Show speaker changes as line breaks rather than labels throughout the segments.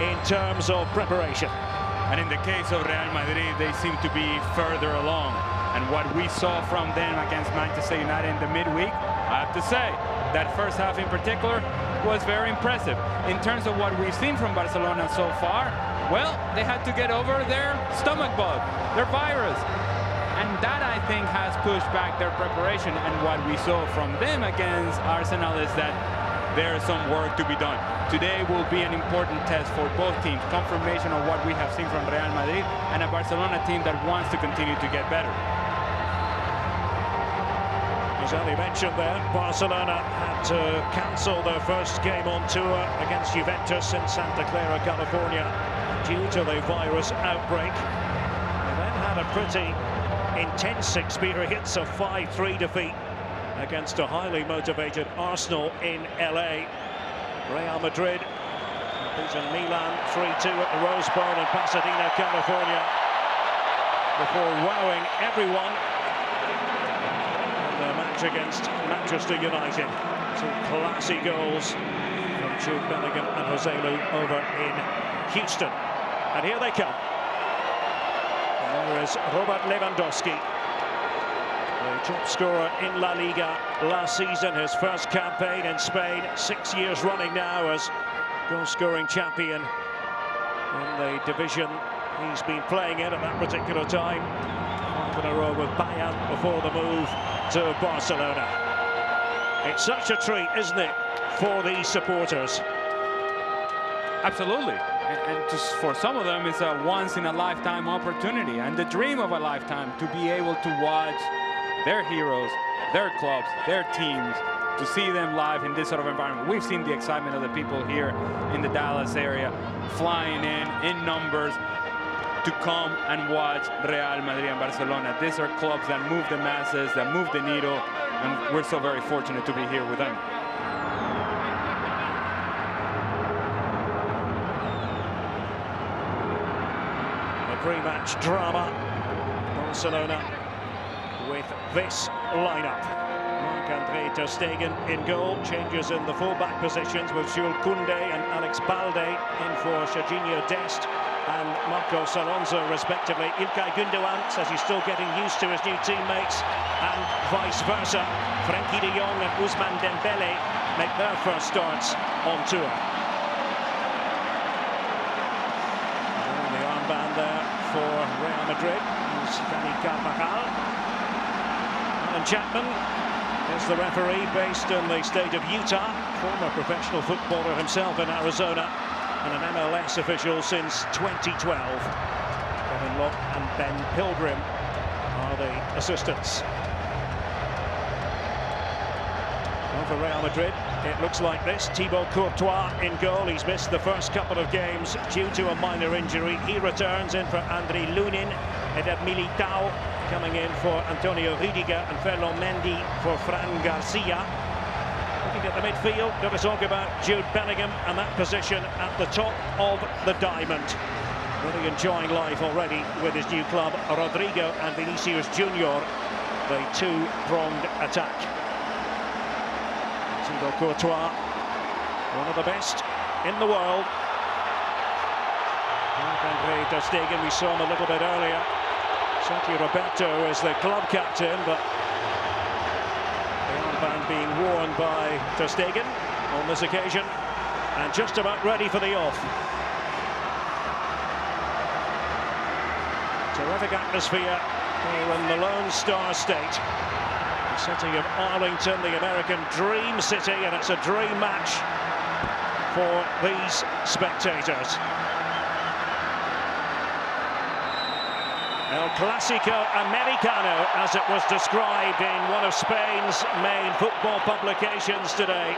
in terms of preparation.
And in the case of Real Madrid, they seem to be further along. And what we saw from them against Manchester United in the midweek, I have to say, that first half in particular was very impressive. In terms of what we've seen from Barcelona so far, well, they had to get over their stomach bug, their virus. And that, I think, has pushed back their preparation. And what we saw from them against Arsenal is that there is some work to be done. Today will be an important test for both teams. Confirmation of what we have seen from Real Madrid and a Barcelona team that wants to continue to get better.
As Ali mentioned there, Barcelona had to cancel their first game on tour against Juventus in Santa Clara, California, due to the virus outbreak. They then had a pretty intense experience, a 5-3 defeat against a highly motivated Arsenal in LA. Real Madrid beaten Milan 3-2 at the Rose Bowl in Pasadena, California, before wowing everyone in their match against Manchester United. Two classy goals from Jude Bellingham and Jose Lu over in Houston. And here they come. And there is Robert Lewandowski, the top scorer in La Liga last season, his first campaign in Spain, 6 years running now as goal-scoring champion in the division he's been playing in at that particular time. 5 in a row with Bayern before the move to Barcelona. It's such a treat, isn't it, for these supporters?
Absolutely. And just for some of them, it's a once-in-a-lifetime opportunity and the dream of a lifetime to be able to watch their heroes, their clubs, their teams, to see them live in this sort of environment. We've seen the excitement of the people here in the Dallas area, flying in numbers to come and watch Real Madrid and Barcelona. These are clubs that move the masses, that move the needle, and we're so very fortunate to be here with them.
The pre-match drama. Barcelona with this lineup. Marc-André ter Stegen in goal, changes in the full-back positions with Jules Koundé and Alex Balde in for Serginho Dest and Marcos Alonso respectively. İlkay Gündoğan says he's still getting used to his new teammates, and vice versa. Frenkie de Jong and Ousmane Dembele make their first starts on tour. And the armband there for Real Madrid is Dani Carvajal. Alan Chapman is the referee, based in the state of Utah, former professional footballer himself in Arizona, and an MLS official since 2012. Kevin Locke and Ben Pilgrim are the assistants. Well, for Real Madrid, it looks like this. Thibaut Courtois in goal. He's missed the first couple of games due to a minor injury. He returns in for Andriy Lunin. Eder Militao coming in for Antonio Rüdiger, and Ferland Mendy for Fran Garcia. Looking at the midfield, got to talk about Jude Bellingham and that position at the top of the diamond. Really enjoying life already with his new club. Rodrigo and Vinicius Junior, the two-pronged attack. Thibaut Courtois, one of the best in the world. Marc-André ter Stegen, we saw him a little bit earlier. Sergio Roberto is the club captain, but the armband being worn by ter Stegen on this occasion, and just about ready for the off. Terrific atmosphere here in the Lone Star State. The city of Arlington, the American dream city, and it's a dream match for these spectators. El Clasico Americano, as it was described in one of Spain's main football publications today.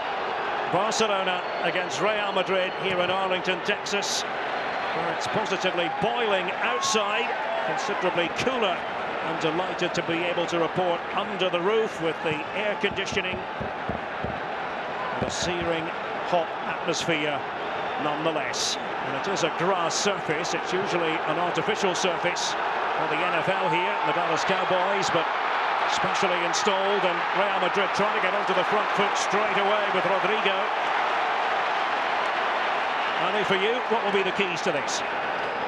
Barcelona against Real Madrid here in Arlington, Texas, where it's positively boiling outside, considerably cooler. I'm delighted to be able to report under the roof with the air conditioning, the searing hot atmosphere nonetheless. And it is a grass surface. It's usually an artificial surface for the NFL here, the Dallas Cowboys, but specially installed, and Real Madrid trying to get onto the front foot straight away with Rodrigo. Ali, for you, what will be the keys to this?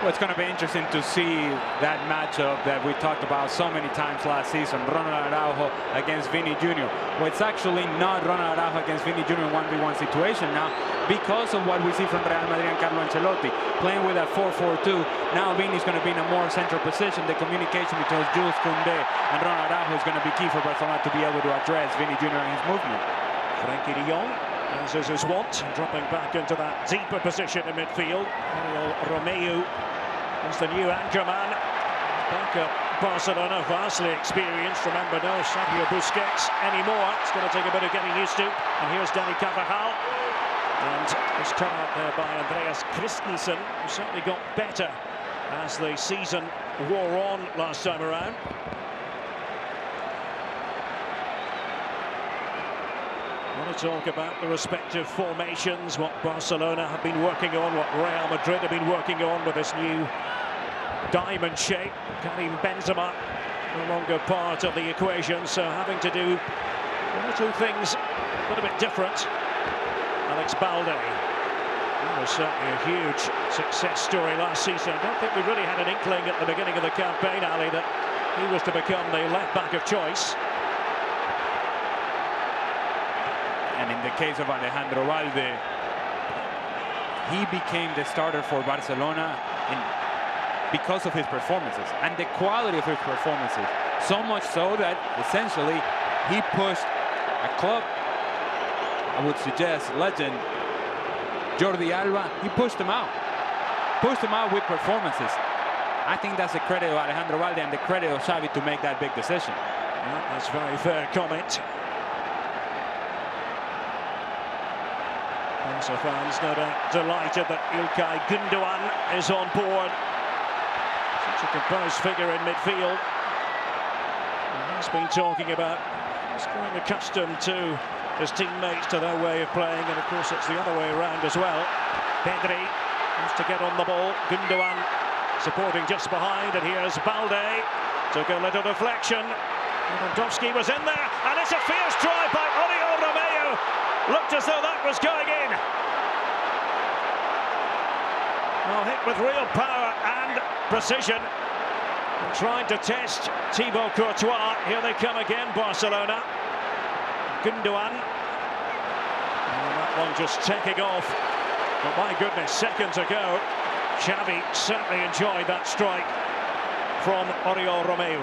Well, it's going to be interesting to see that matchup that we talked about so many times last season, Ronald Araujo against Vini Jr. Well, it's actually not Ronald Araujo against Vini Jr. 1v1 situation now because of what we see from Real Madrid and Carlo Ancelotti. Playing with a 4-4-2, now Vini's going to be in a more central position. The communication between Jules Koundé and Ronald Araujo is going to be key for Barcelona to be able to address Vini Jr. and his movement.
Frenkie de Jong, as is his wont, dropping back into that deeper position in midfield. Oriol Romeu is the new anchor man. Back at Barcelona, vastly experienced. Remember, no Sergio Busquets anymore. It's going to take a bit of getting used to. And here's Dani Carvajal. And it's cut out there by Andreas Christensen, who certainly got better as the season wore on last time around. I want to talk about the respective formations, what Barcelona have been working on, what Real Madrid have been working on with this new diamond shape. Karim Benzema no longer part of the equation, so having to do one or two things a little bit different. Alex Balde, he was certainly a huge success story last season. I don't think we really had an inkling at the beginning of the campaign, Ali, that he was to become the left-back of choice.
And in the case of Alejandro Balde, he became the starter for Barcelona because of his performances and the quality of his performances. So much so that essentially he pushed a club, I would suggest, legend Jordi Alba. He pushed him out with performances. I think that's the credit of Alejandro Balde and the credit of Xavi to make that big decision.
Yeah, that's a very fair comment. Barca fans no doubt delighted that İlkay Gündoğan is on board. Such a composed figure in midfield. And he's been talking about he's growing accustomed to his teammates, to their way of playing, and of course it's the other way around as well. Pedri wants to get on the ball. Gündoğan supporting just behind, and here's Balde. Took a little deflection. Lewandowski was in there, and it's a fierce drive by Oriol Romeu. Looked as though that was going in. Well, hit with real power and precision. And trying to test Thibaut Courtois. Here they come again, Barcelona. Gündoğan. And that one just taking off. But my goodness, seconds ago, Xavi certainly enjoyed that strike from Oriol Romeu.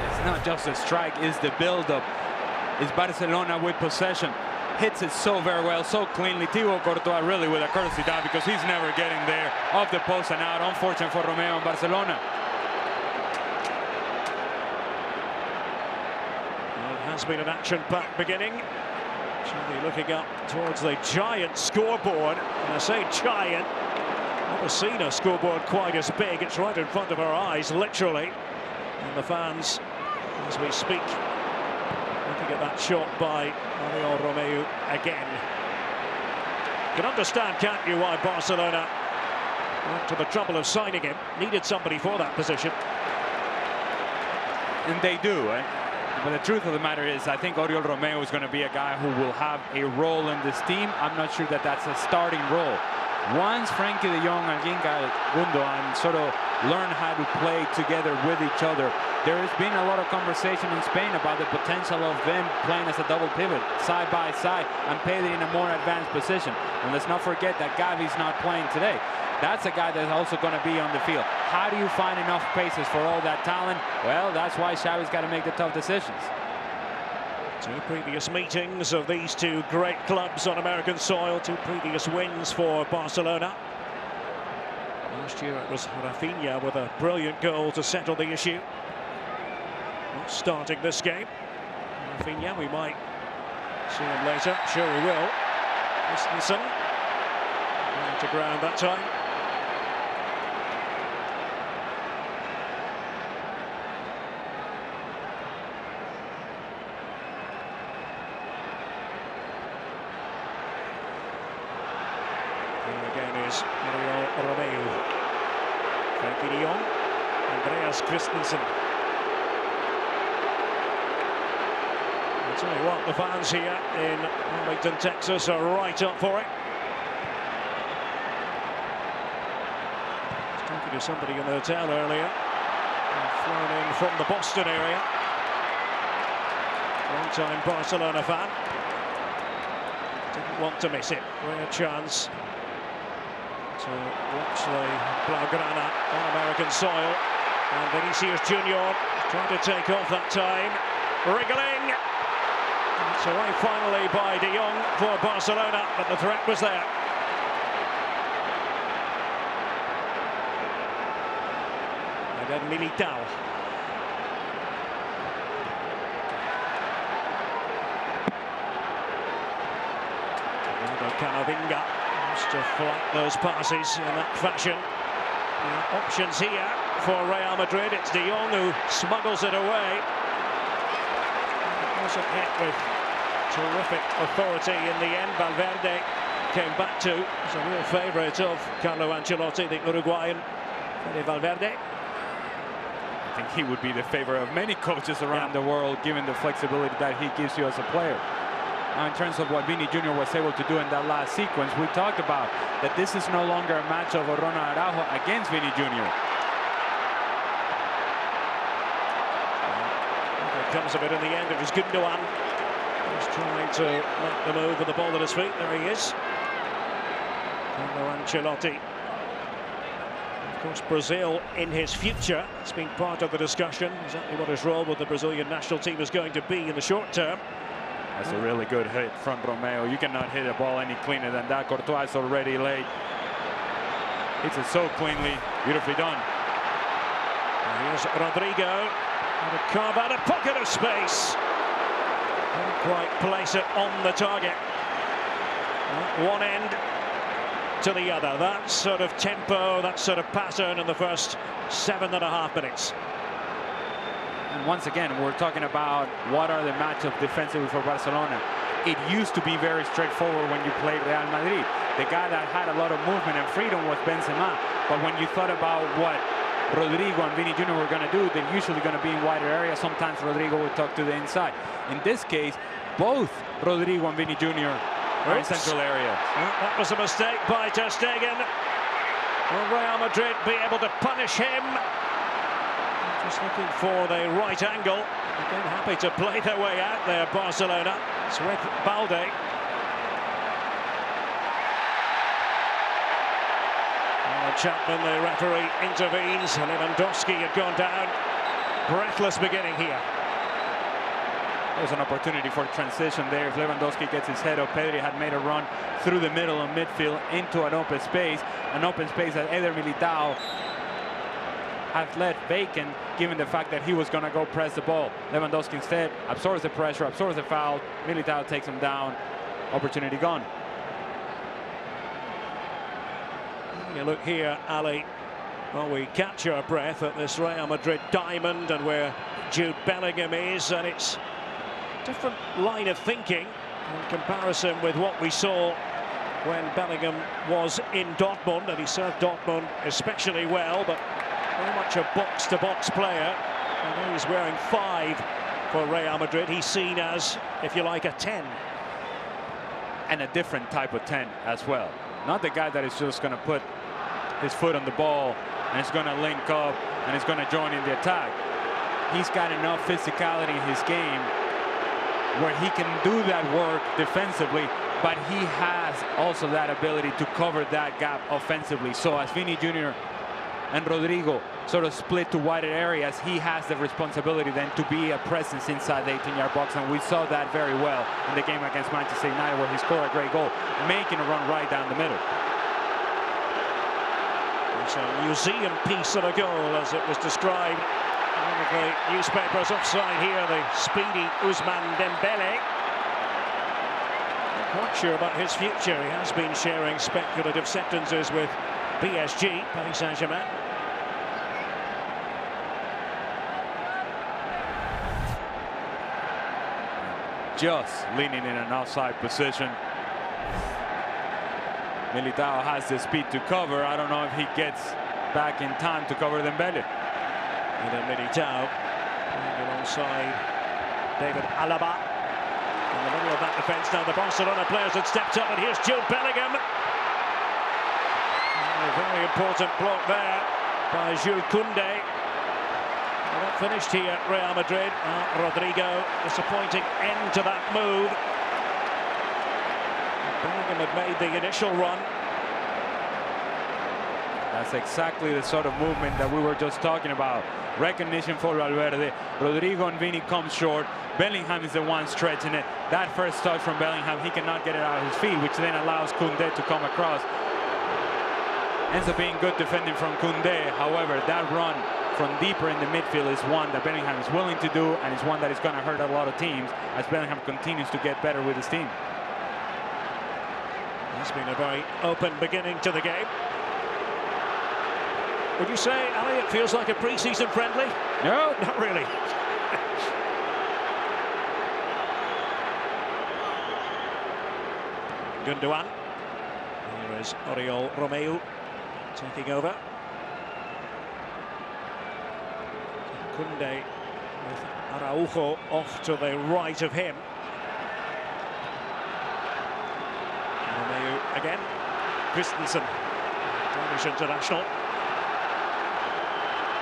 It's not just a strike, it's the build-up. It's Barcelona with possession. Hits it so very well, so cleanly. Thibaut Courtois really with a courtesy down because he's never getting there. Off the post and out. Unfortunate for Romeu and Barcelona.
Well, it has been an action-packed beginning. Xavi looking up towards the giant scoreboard. And I say giant, never seen a scoreboard quite as big. It's right in front of our eyes, literally. And the fans, as we speak, looking at that shot by Oriol Romeu again. You can understand, can't you, why Barcelona went to the trouble of signing him. Needed somebody for that position.
And they do. But the truth of the matter is, I think Oriol Romeu is going to be a guy who will have a role in this team. I'm not sure that that's a starting role. Once Frenkie de Jong and İlkay Gündoğan sort of learn how to play together with each other, there has been a lot of conversation in Spain about the potential of them playing as a double pivot, side by side, and Pedri in a more advanced position. And let's not forget that Gavi's not playing today. That's a guy that's also going to be on the field. How do you find enough paces for all that talent? Well, that's why Xavi's got to make the tough decisions.
Two previous meetings of these two great clubs on American soil, two previous wins for Barcelona. Last year it was Rafinha with a brilliant goal to settle the issue. Not starting this game. Rafinha, we might see him later. Sure we will. Christensen going to ground that time. Here again is Oriol Romeu. Frenkie de Jong. Andreas Christensen. I'll tell you what, the fans here in Arlington, Texas are right up for it. I was talking to somebody in the hotel earlier, flown in from the Boston area. Long-time Barcelona fan. Didn't want to miss it. Rare chance to watch the Blaugrana on American soil. And Vinicius Junior trying to take off that time. Wriggling. It's away finally by De Jong for Barcelona, but the threat was there. And then Militao. Camavinga has to flat those passes in that fashion. Options here for Real Madrid. It's De Jong who smuggles it away. It wasn't hit with terrific authority in the end. Valverde came back to. He's a real favourite of Carlo Ancelotti, the Uruguayan. Fede Valverde.
I think he would be the favourite of many coaches around the world, given the flexibility that he gives you as a player. In terms of what Vini Jr. was able to do in that last sequence, we talked about that this is no longer a match of Ronald Araujo against Vini Jr.
It comes of it in the end. It was Gundogan. He's trying to make the move with the ball at his feet. There he is. Carlo Ancelotti. Of course, Brazil in his future. It's been part of the discussion. Exactly what his role with the Brazilian national team is going to be in the short term.
That's a really good hit from Romeo. You cannot hit a ball any cleaner than that. Courtois is already late. Hits it so cleanly. Beautifully done.
And here's Rodrigo. And to carve out a pocket of space. Can't quite place it on the target. One end to the other. That sort of tempo, that sort of pattern in the first 7.5 minutes.
And once again, we're talking about what are the matchups defensively for Barcelona. It used to be very straightforward when you played Real Madrid. The guy that had a lot of movement and freedom was Benzema. But when you thought about what Rodrigo and Vini Jr. were going to do, they're usually going to be in wider areas. Sometimes Rodrigo would tuck to the inside. In this case, both Rodrigo and Vini Jr. are in central areas.
That was a mistake by Ter Stegen. Will Real Madrid be able to punish him? Just looking for the right angle. Again, happy to play their way out there, Barcelona. It's with Balde. Chapman, the referee, intervenes. Lewandowski had gone down. Breathless beginning here.
There's an opportunity for transition there. If Lewandowski gets his head up, Pedri had made a run through the middle of midfield into an open space that Eder Militao had left vacant, given the fact that he was going to go press the ball. Lewandowski instead absorbs the pressure, absorbs the foul. Militao takes him down. Opportunity gone.
You look here, Ali. Well, we catch our breath at this Real Madrid diamond and where Jude Bellingham is, and it's a different line of thinking in comparison with what we saw when Bellingham was in Dortmund, and he served Dortmund especially well, but very much a box-to-box player. And he's wearing 5 for Real Madrid. He's seen as, if you like, a 10.
And a different type of 10 as well. Not the guy that is just going to put his foot on the ball and is going to link up and is going to join in the attack. He's got enough physicality in his game where he can do that work defensively, but he has also that ability to cover that gap offensively. So as Vini Jr. and Rodrigo sort of split to wider areas, he has the responsibility then to be a presence inside the 18-yard box, and we saw that very well in the game against Manchester United, where he scored a great goal, making a run right down the middle.
It's a museum piece of a goal, as it was described in one of the newspapers. Offside here, the speedy Ousmane Dembele. Not quite sure about his future. He has been sharing speculative sentences with PSG, Paris Saint-Germain.
Just leaning in an offside position. Militao has the speed to cover. I don't know if he gets back in time to cover Dembele.
And then Militao playing alongside David Alaba. of that defence. Now the Barcelona players had stepped up, and here's Jude Bellingham. A very important block there by Jules Koundé. Well, not finished here at Real Madrid. Rodrigo, disappointing end to that move. Bellingham had made the initial run.
That's exactly the sort of movement that we were just talking about. Recognition for Valverde. Rodrigo and Vini come short. Bellingham is the one stretching it. That first touch from Bellingham, he cannot get it out of his feet, which then allows Koundé to come across. Ends up being good defending from Koundé. However, that run from deeper in the midfield is one that Bellingham is willing to do, and it's one that is going to hurt a lot of teams as Bellingham continues to get better with his team.
It's been a very open beginning to the game. Would you say, Ali, it feels like a pre-season friendly?
No,
not really. Gundogan. Here is Oriol Romeu taking over. Koundé with Araujo off to the right of him. Romeu again. Christensen, Danish international.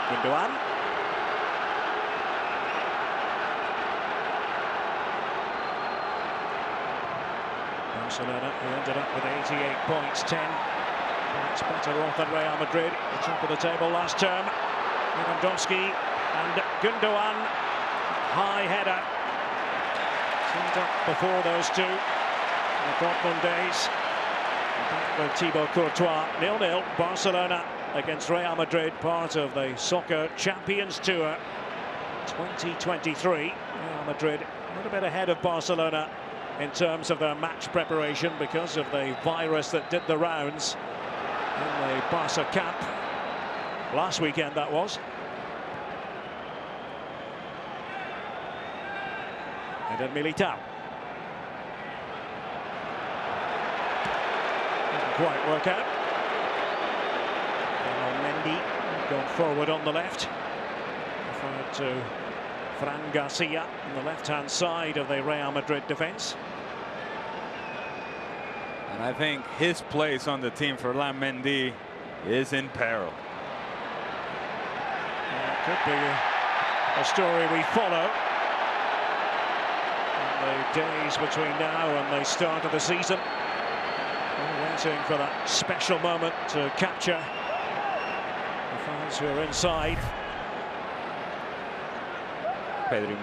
Gundogan. Barcelona, who ended up with 88 points, 10 points better off than Real Madrid, the top of the table last term. Lewandowski and Gundogan, high header. Teamed up before those two, the Dortmund days. With Thibaut Courtois, 0-0, Barcelona against Real Madrid, part of the Soccer Champions Tour 2023. Real Madrid a little bit ahead of Barcelona in terms of their match preparation because of the virus that did the rounds in the Barca camp last weekend, that was. And then Militao. Didn't quite work out. Mendy gone forward on the left. Referred to Fran Garcia on the left-hand side of the Real Madrid defence.
And I think his place on the team for Mendy is in peril.
Could be a story we follow in the days between now and the start of the season. We're waiting for that special moment to capture the fans who are inside.
Pedri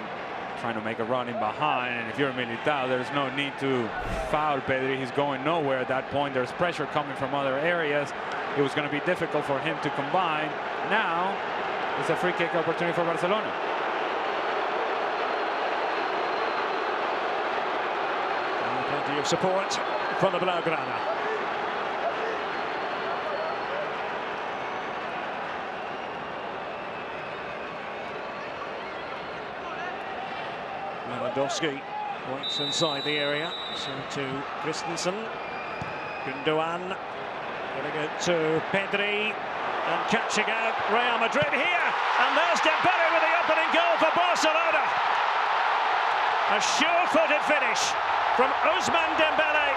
trying to make a run in behind, and if you're Militao, there's no need to foul Pedri. He's going nowhere at that point. There's pressure coming from other areas. It was going to be difficult for him to combine. Now it's a free kick opportunity for Barcelona.
And plenty of support from the Blaugrana. Lewandowski waits inside the area, so to Christensen. Gundogan getting it to Pedri and catching out Real Madrid here, and there's Dembele with the opening goal for Barcelona. A sure-footed finish from Ousmane Dembele.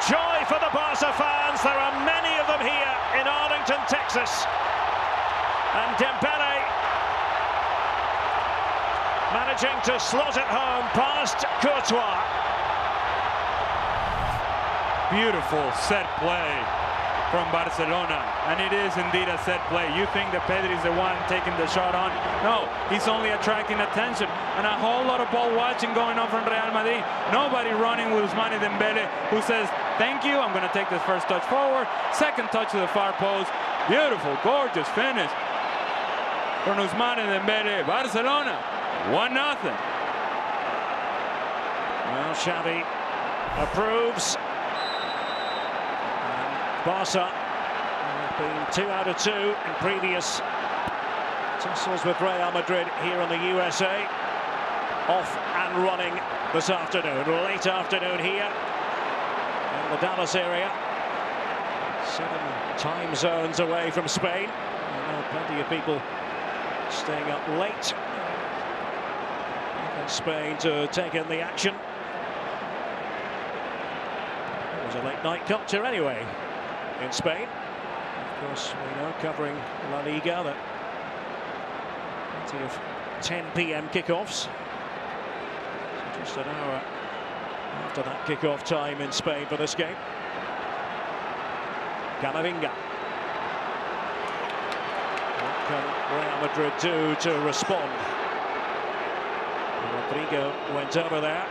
Joy for the Barca fans. There are many of them here in Arlington, Texas, and Dembele managing to slot it home past Courtois.
Beautiful set play from Barcelona, and it is indeed a set play. You think that Pedri is the one taking the shot on? No, he's only attracting attention, and a whole lot of ball watching going on from Real Madrid. Nobody running with Ousmane Dembele, who says, thank you, I'm going to take this first touch forward, second touch to the far post. Beautiful, gorgeous finish from Ousmane Dembele. Barcelona 1-0.
Well, Xavi approves. And Barca have been 2 out of 2 in previous tussles with Real Madrid here in the USA. Off and running this afternoon, late afternoon here in the Dallas area. 7 time zones away from Spain. I know plenty of people staying up late in Spain to take in the action. late night culture anyway in Spain. Of course, we know, covering La Liga, that plenty of 10 p.m. kickoffs. So just an hour after that kickoff time in Spain for this game. Camavinga. What can Real Madrid do to respond? Rodrigo went over there.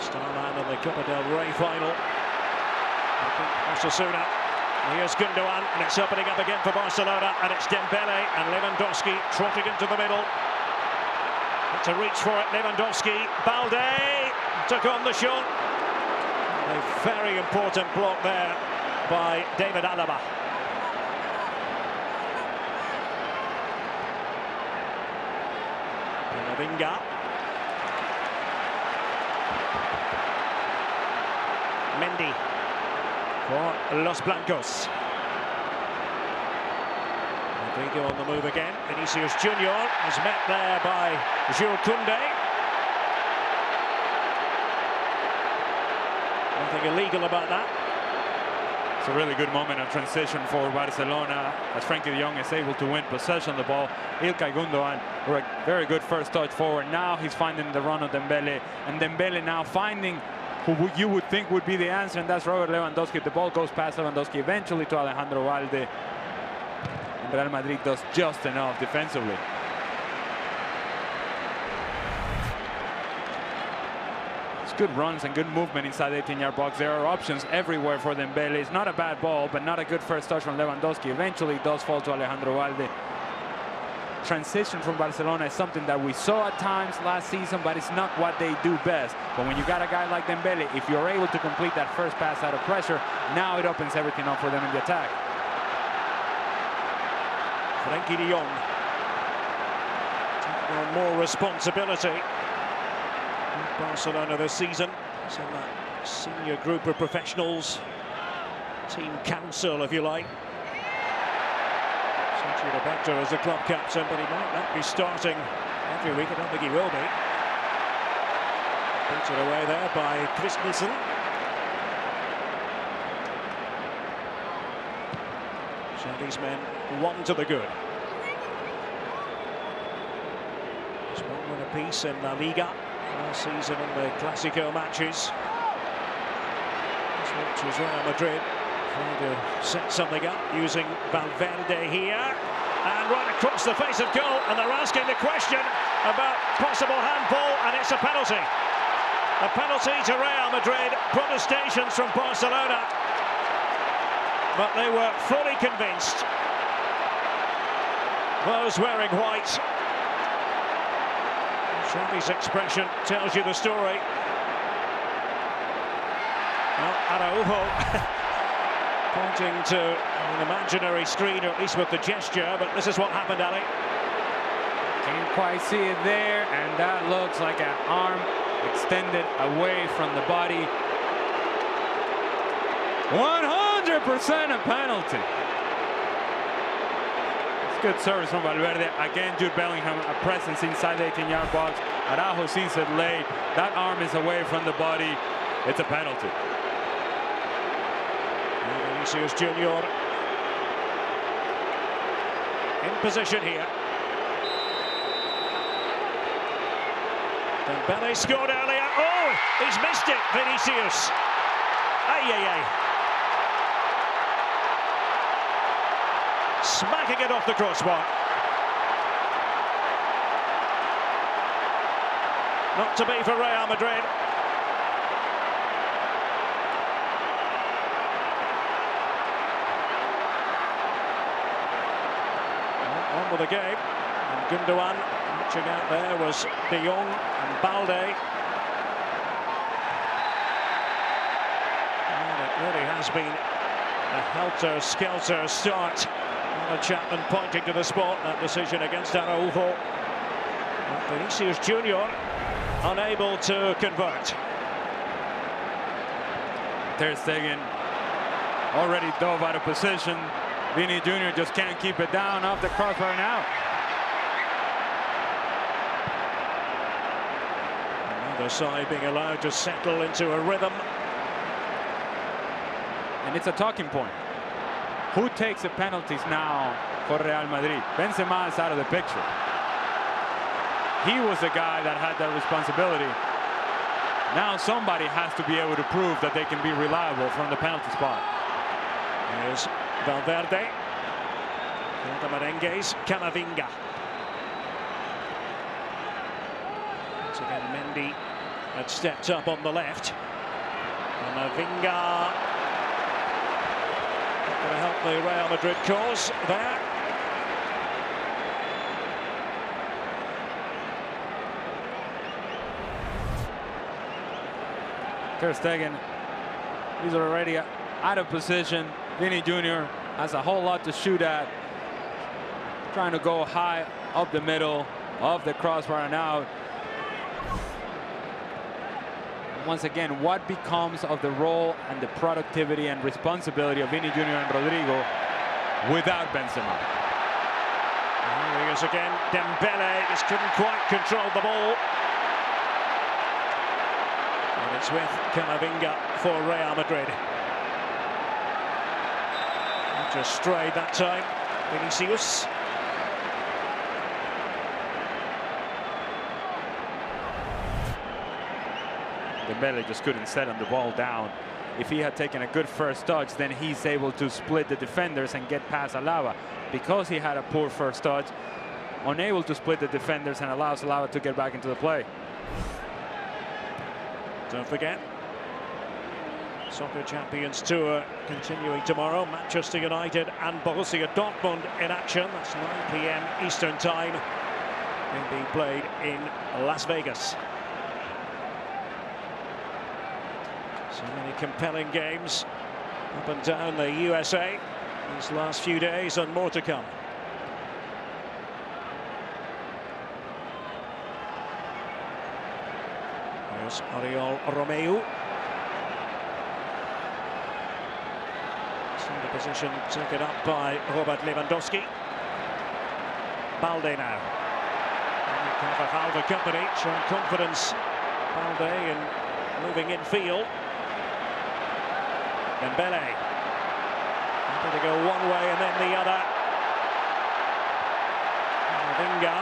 Starman in the Copa del Rey final. Osasuna. Here's Gundogan, and it's opening up again for Barcelona, and it's Dembele and Lewandowski trotting into the middle. To reach for it, Lewandowski. Balde took on the shot. A very important block there by David Alaba. Camavinga. Mendy for Los Blancos. Rodrigo on the move again. Vinicius Junior is met there by Jules Koundé. Nothing illegal about that.
It's a really good moment of transition for Barcelona as Frankie de Jong is able to win possession of the ball. Ilkay Gundogan, a very good first touch forward. Now he's finding the run of Dembele, and Dembele now finding who you would think would be the answer, and that's Robert Lewandowski. The ball goes past Lewandowski eventually to Alejandro Balde. And Real Madrid does just enough defensively. It's good runs and good movement inside the 18-yard box. There are options everywhere for Dembele. It's not a bad ball, but not a good first touch from Lewandowski. Eventually it does fall to Alejandro Balde. Transition from Barcelona is something that we saw at times last season, but it's not what they do best. But when you got a guy like Dembele, if you're able to complete that first pass out of pressure, now it opens everything up for them in the attack.
Frankie de Jong taking on more responsibility in Barcelona this season. He's in that senior group of professionals, team council, if you like. Roberto as the club captain, but he might not be starting every week. I don't think he will be. Put it away there by Christensen. So these men, one to the good. There's one win apiece in La Liga last season in the Clasico matches. This was Real Madrid trying to set something up using Valverde here. And right across the face of goal, and they're asking the question about possible handball, and it's a penalty. A penalty to Real Madrid. Protestations from Barcelona, but they were fully convinced. Those wearing white. Xavi's expression tells you the story. Well, Araujo pointing to an imaginary screen, or at least with the gesture, but this is what happened, Ali.
Can't quite see it there, and that looks like an arm extended away from the body. 100% a penalty. It's good service from Valverde. Again, Jude Bellingham, a presence inside the 18-yard box. Araujo sees it late. That arm is away from the body. It's a penalty.
Vinicius Junior in position here. Dembele scored earlier. Oh, he's missed it, Vinicius. Ay. Smacking it off the crossbar. Not to be for Real Madrid. On with the game, and Gundogan reaching out there was de Jong and Balde. And it really has been a helter-skelter start. Alan Chapman pointing to the spot, that decision against Araujo. But Vinicius Junior unable to convert.
Ter Stegen already dove out of position. Vini Jr. just can't keep it down off the crossbar now.
Another side being allowed to settle into a rhythm.
and it's a talking point. Who takes the penalties now for Real Madrid? Benzema is out of the picture. He was the guy that had that responsibility. Now somebody has to be able to prove that they can be reliable from the penalty spot.
Here's Valverde. The Merengues, Camavinga. Once again, Mendy had stepped up on the left. Camavinga. Going to help the Real Madrid cause there.
Ter Stegen, he's already out of position. Vini Jr. has a whole lot to shoot at. Trying to go high up the middle of the crossbar and out. Once again, what becomes of the role and the productivity and responsibility of Vini Jr. and Rodrigo without Benzema?
Here he is again. Dembele just couldn't quite control the ball. And it's with Camavinga for Real Madrid. Just strayed that time. Vinicius.
Dembele just couldn't settle the ball down. If he had taken a good first touch, then he's able to split the defenders and get past Alaba. Because he had a poor first touch, unable to split the defenders and allows Alaba to get back into the play.
Don't forget, Soccer Champions Tour continuing tomorrow. Manchester United and Borussia Dortmund in action. That's 9 p.m. Eastern Time. Will be played in Las Vegas. So many compelling games up and down the USA these last few days, and more to come. There's Oriol Romeu. So the position taken up by Robert Lewandowski. Balde now. Carvajal the company, showing confidence. Balde in moving in field. Dembele. Happy to go one way and then the other. Camavinga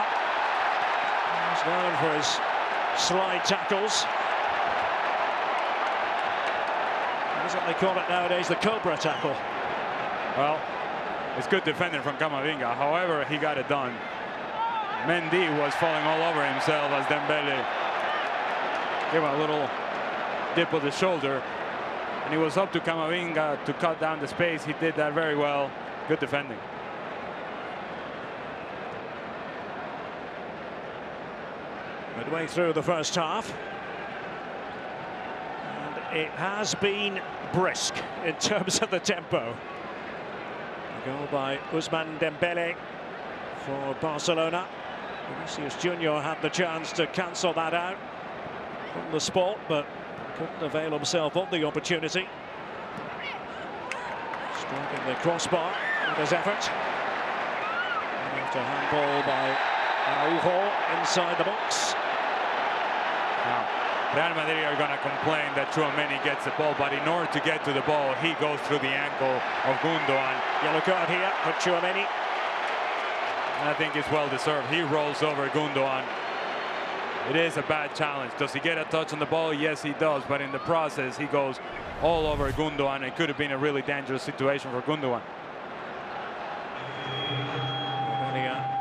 is known for his slide tackles. That's what they call it nowadays, the Cobra tackle.
Well, it's good defending from Camavinga. However, he got it done. Mendy was falling all over himself as Dembele gave him a little dip of the shoulder. And it was up to Camavinga to cut down the space. He did that very well. Good defending.
Midway through the first half. And it has been brisk in terms of the tempo. A goal by Ousmane Dembele for Barcelona. Vinicius Jr. had the chance to cancel that out from the spot, but couldn't avail himself of the opportunity. Striking the crossbar with his effort. And after handball by Araujo inside the box.
Now, Real Madrid are going to complain that Tchouaméni gets the ball, but in order to get to the ball, he goes through the ankle of Gundogan.
Yellow card here for Tchouaméni.
And I think it's well deserved. He rolls over Gundogan. It is a bad challenge. Does he get a touch on the ball? Yes, he does. But in the process, he goes all over Gundogan. It could have been a really dangerous situation for Gundogan.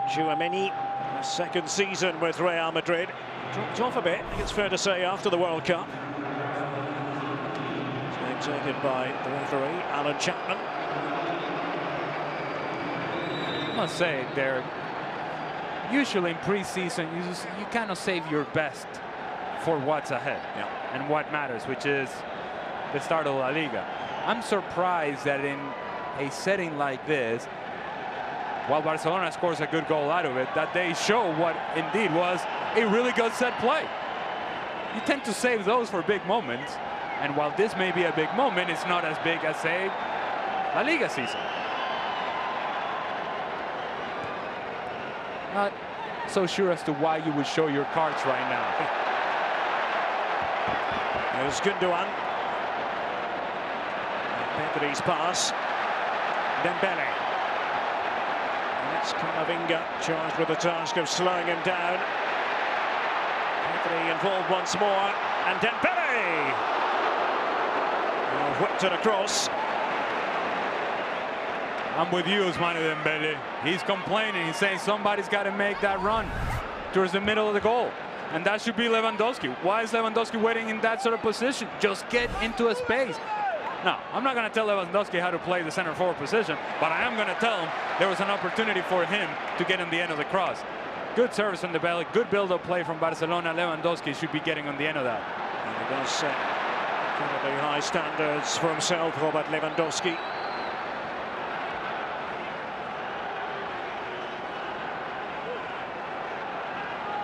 Tchouaméni, second season with Real Madrid. Dropped off a bit, I think it's fair to say, after the World Cup. It's being taken by the referee, Alan Chapman.
I must say, Derek, usually in pre-season, you kind of save your best for what's ahead and what matters, which is the start of La Liga. I'm surprised that in a setting like this, while Barcelona scores a good goal out of it, that they show what indeed was a really good set play. You tend to save those for big moments, and while this may be a big moment, it's not as big as, say, La Liga season. Not so sure as to why you would show your cards right now.
There's Gundogan. Pedri's pass. Dembele. And it's Camavinga charged with the task of slowing him down. Pedri involved once more, and Dembele! Whipped it across.
I'm with you, Ousmane Dembele. He's complaining. He's saying somebody's got to make that run towards the middle of the goal. And that should be Lewandowski. Why is Lewandowski waiting in that sort of position? Just get into a space. Now, I'm not going to tell Lewandowski how to play the center forward position, but I am going to tell him there was an opportunity for him to get on the end of the cross. Good service on the belly, good build-up play from Barcelona. Lewandowski should be getting on the end of that.
And he does set incredibly high standards for himself, Robert Lewandowski.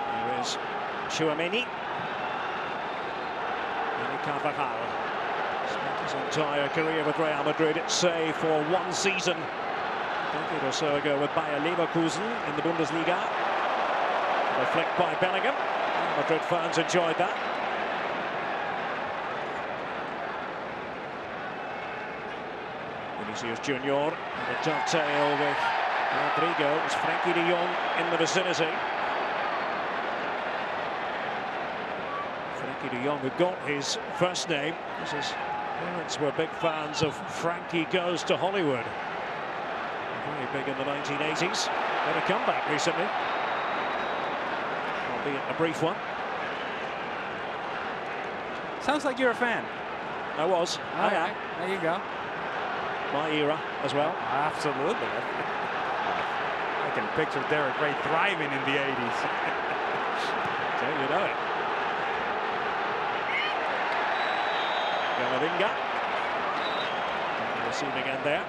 Here is Tchouaméni. Carvajal spent his entire career with Real Madrid, save for one season a decade or so ago with Bayer Leverkusen in the Bundesliga. A flick by Bellingham. Madrid fans enjoyed that. Vinicius Junior and a dovetail with Rodrigo. It was Frankie de Jong in the vicinity. Frankie de Jong, who got his first name because his parents were big fans of Frankie Goes to Hollywood. Very big in the 1980s. Had a comeback recently, albeit a brief one.
Sounds like you're a fan.
I was.
All right, there you go.
My era as well.
Absolutely. I can picture Derek Ray thriving in the 80s.
So you know it. Camavinga. Receiving end there.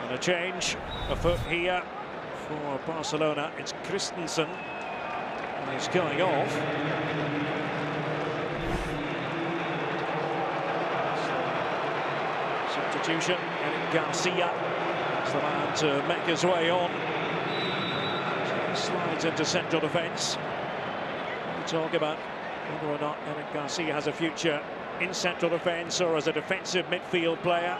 And a change afoot here for Barcelona. It's Christensen. And he's going off. Substitution. Eric Garcia is the man to make his way on. Slides into central defence. We talk about whether or not Eric Garcia has a future in central defence or as a defensive midfield player.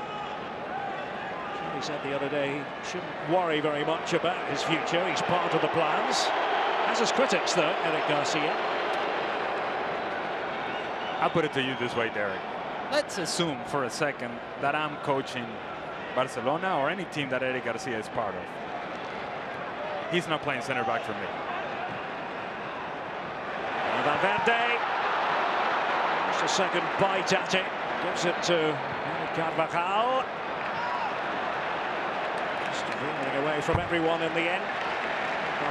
He said the other day he shouldn't worry very much about his future. He's part of the plans. Has his critics, though, Eric Garcia.
I'll put it to you this way, Derek. Let's assume for a second that I'm coaching Barcelona or any team that Eric Garcia is part of. He's not playing center back for me.
Valverde. Just a second bite at it. Gives it to Carvajal. Just reeling away from everyone in the end.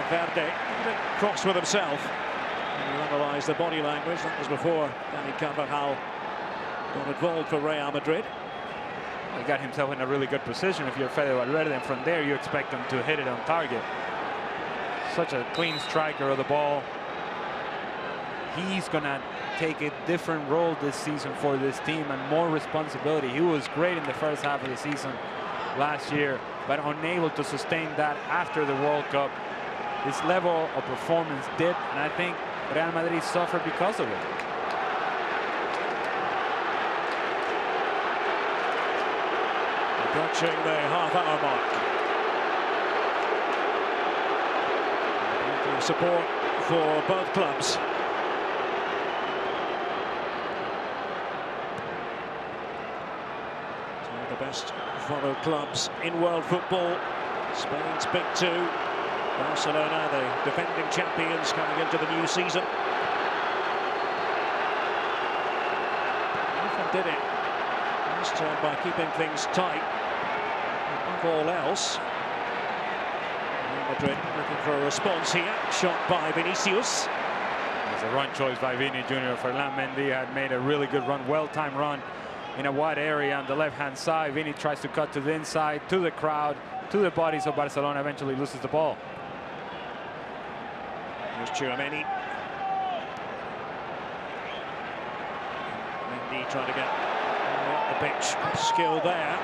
Valverde a bit cross with himself. When you analyse the body language, that was before Dani Carvajal got involved for Real Madrid.
He got himself in a really good position. If you're Fede Valverde, and from there you expect him to hit it on target. Such a clean striker of the ball. He's gonna take a different role this season for this team and more responsibility. He was great in the first half of the season last year, but unable to sustain that after the World Cup. His level of performance dipped, and I think Real Madrid suffered because of it.
Approaching the half-hour mark. Plenty of support for both clubs. The best followed clubs in world football. Spain's big two. Barcelona, the defending champions, coming into the new season. Often did it last time by keeping things tight. Above all else, Real Madrid looking for a response here. Shot by Vinicius.
It's a run choice by Vini Jr. Ferland Mendy had made a really good run, well-timed run in a wide area on the left-hand side. Vini tries to cut to the inside, to the crowd, to the bodies of Barcelona, eventually loses the ball.
Here's Tchouaméni. Mendy trying to get up the pitch. Skill there.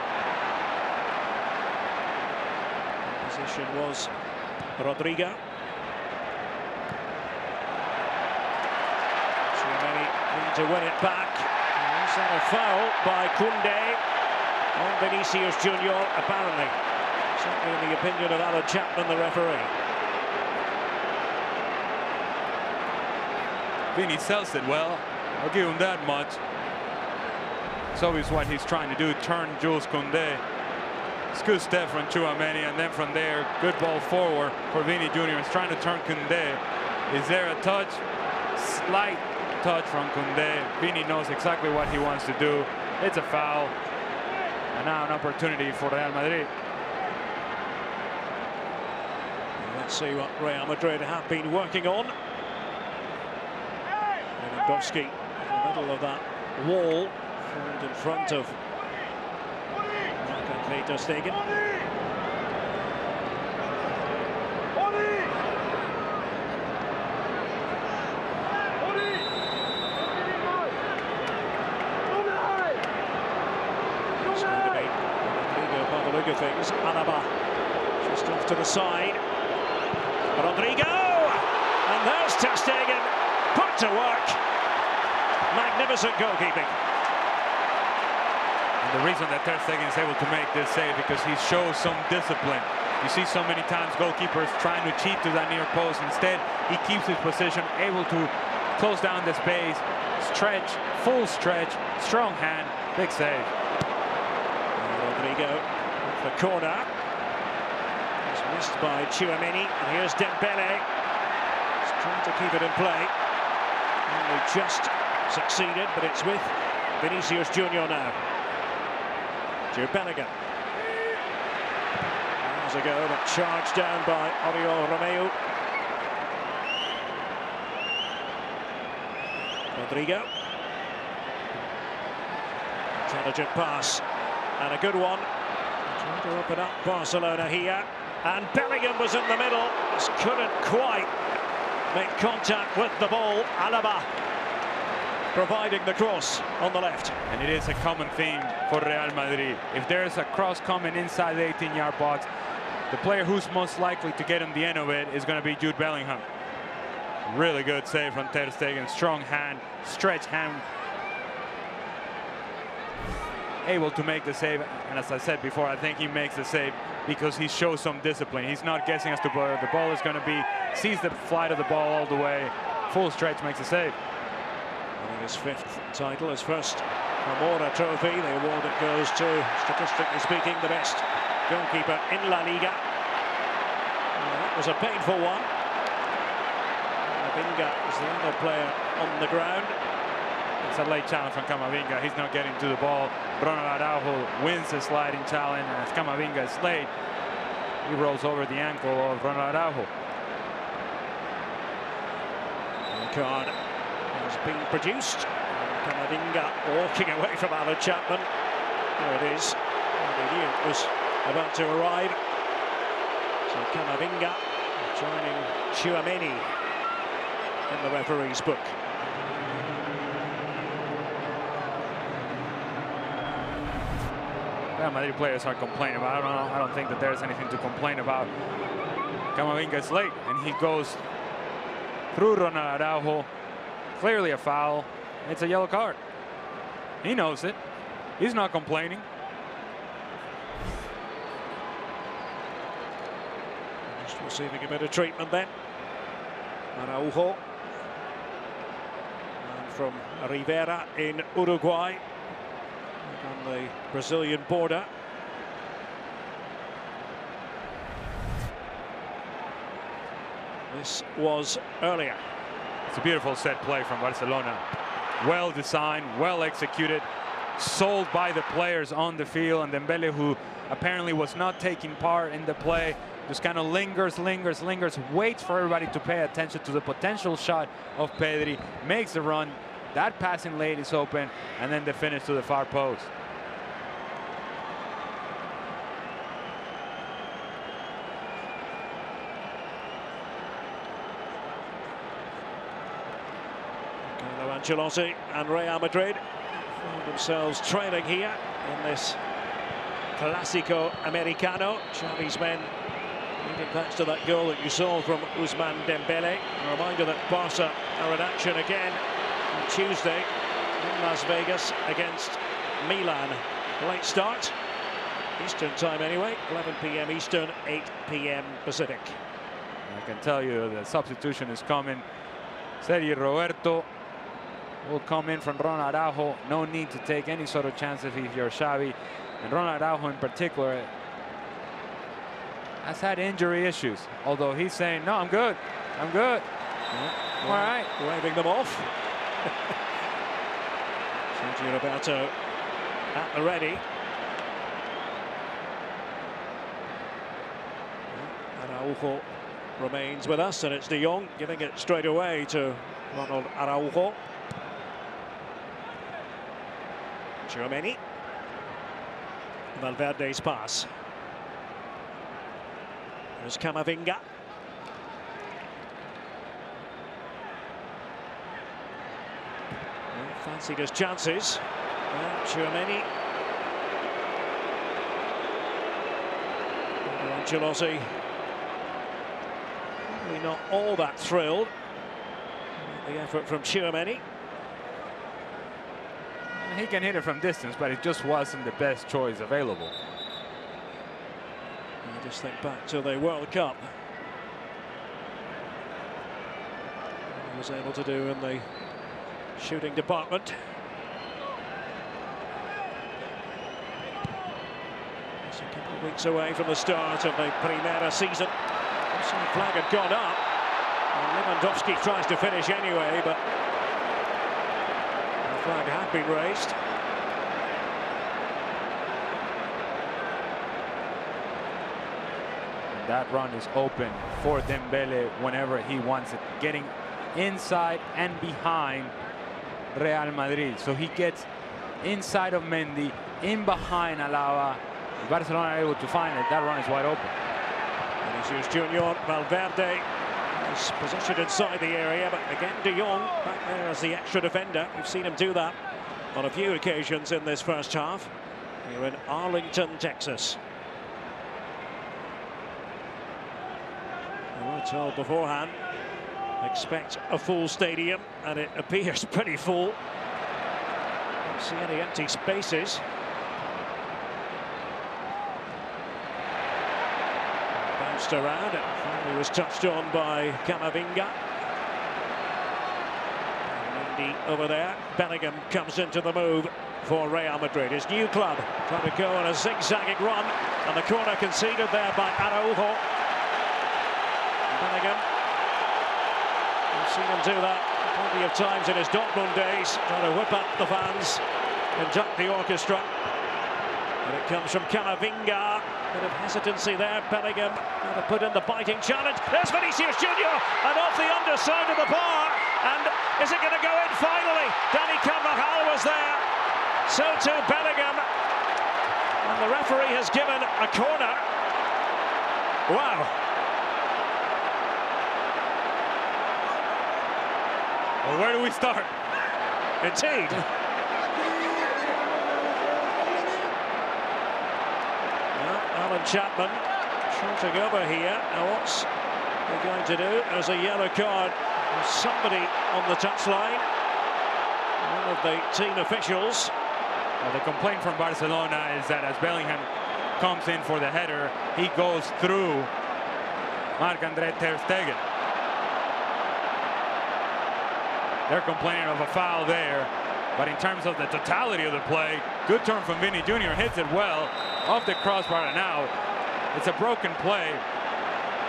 The position was Rodrigo. Tchouaméni need to win it back. that a foul by Koundé on Vinicius Junior, apparently. Certainly in the opinion of Alan Chapman, the referee.
Vini sells it well. I'll give him that much. It's obvious what he's trying to do, turn Jules Koundé. It's good step from Tchouaméni, and then from there, good ball forward for Vini Jr. He's trying to turn Koundé. Is there a touch? Slight touch from Koundé. Vini knows exactly what he wants to do. It's a foul. And now an opportunity for Real Madrid.
Let's see what Real Madrid have been working on. Lewandowski in the middle of that wall, formed in front of Ter Stegen. By the look of things, Alaba just off to the side. Rodrigo, and there's Ter Stegen, put to work. Magnificent goalkeeping.
And the reason that Ter Stegen is able to make this save because he shows some discipline. You see so many times goalkeepers trying to cheat to that near post. Instead, he keeps his position, able to close down the space, stretch, full stretch, strong hand, big save.
Rodrigo off the corner. It's missed by Tchouaméni, and here's Dembele. He's trying to keep it in play. Only just succeeded, but it's with Vinicius Junior now. Jude Bellingham. Miles ago, but charged down by Oriol Romeu. Rodrigo. Intelligent pass, and a good one. Trying to open up Barcelona here. And Bellingham was in the middle, just couldn't quite make contact with the ball. Alaba providing the cross on the left.
And it is a common theme for Real Madrid. If there's a cross coming inside the 18-yard box, the player who's most likely to get him the end of it is going to be Jude Bellingham. Really good save from Ter Stegen. Strong hand, stretch hand. Able to make the save. And as I said before, I think he makes the save because he shows some discipline. He's not guessing as to where the ball is going to be. Sees the flight of the ball all the way. Full stretch, makes the save.
His fifth title, his first Amora trophy, the award that goes to, statistically speaking, the best goalkeeper in La Liga. That was a painful one. Camavinga is the other player on the ground.
It's a late challenge from Camavinga. He's not getting to the ball. Ronald Araujo wins the sliding challenge, and as Camavinga is late, he rolls over the ankle of Ronald Araujo.
The card has been produced. Camavinga walking away from Alan Chapman. There it is. They knew it was about to arrive. So Camavinga joining Tchouaméni in the referee's book.
Real Madrid players are complaining about. I don't think that there's anything to complain about. Camavinga is late, and he goes through Ronald Araujo. Clearly a foul. It's a yellow card. He knows it. He's not complaining.
Just receiving a bit of treatment then. Araujo. And from Rivera in Uruguay. On the Brazilian border. This was earlier.
It's a beautiful set play from Barcelona. Well designed, well executed, sold by the players on the field, and Dembele, who apparently was not taking part in the play, just kind of lingers, waits for everybody to pay attention to the potential shot of Pedri, makes the run, that passing lane is open, and then the finish to the far post.
Ancelotti and Real Madrid find themselves trailing here in this Clasico Americano. Xavi's men leading thanks to that goal that you saw from Ousmane Dembele. A reminder that Barca are in action again on Tuesday in Las Vegas against Milan. Late start, Eastern time anyway, 11 p.m. Eastern, 8 p.m. Pacific.
I can tell you the substitution is coming. Sergi Roberto will come in from Ronald Araujo. No need to take any sort of chances if you're Xavi. And Ronald Araujo in particular has had injury issues, although he's saying, no, I'm good. I'm good.
Yeah,
all right.
Waving them off. Sergio Roberto at the ready. Araujo remains with us, and it's De Jong giving it straight away to Ronald Araujo. Tchouaméni. Valverde's pass. There's Camavinga. Fancied his chances. Tchouaméni. Ancelotti. Probably not all that thrilled with the effort from Tchouaméni.
He can hit it from distance, but it just wasn't the best choice available.
I just think back to the World Cup. What he was able to do in the shooting department. It's a couple of weeks away from the start of the Primera season. The flag had gone up. And Lewandowski tries to finish anyway, but the flag had been raised.
And that run is open for Dembele whenever he wants it, getting inside and behind Real Madrid. So he gets inside of Mendy, in behind Alaba. Barcelona are able to find it. That run is wide open.
Vinicius Junior, Valverde is positioned inside the area, but again De Jong back there as the extra defender. We've seen him do that on a few occasions in this first half here in Arlington, Texas. We were told beforehand, expect a full stadium, and it appears pretty full. Don't see any empty spaces. Bounced around, it finally was touched on by Camavinga. Mendy over there. Bellingham comes into the move for Real Madrid. His new club trying to go on a zigzagging run, and the corner conceded there by Araujo. Bellingham. We've seen him do that plenty of times in his Dortmund days, trying to whip up the fans, conduct the orchestra. And it comes from Camavinga. Bit of hesitancy there. Bellingham now to put in the biting challenge. There's Vinicius Junior, and off the underside of the bar. And is it going to go in finally? Dani Carvajal was there. So too Bellingham. And the referee has given a corner. Wow.
Well, where do we start?
Indeed. Alan Chapman trotting over here. Now what's he going to do? There's a yellow card. There's somebody on the touchline. One of the team officials.
Well, the complaint from Barcelona is that as Bellingham comes in for the header, he goes through Marc-André ter Stegen. They're complaining of a foul there, but in terms of the totality of the play, good turn from Vinny Jr. hits it well off the crossbar. Now it's a broken play.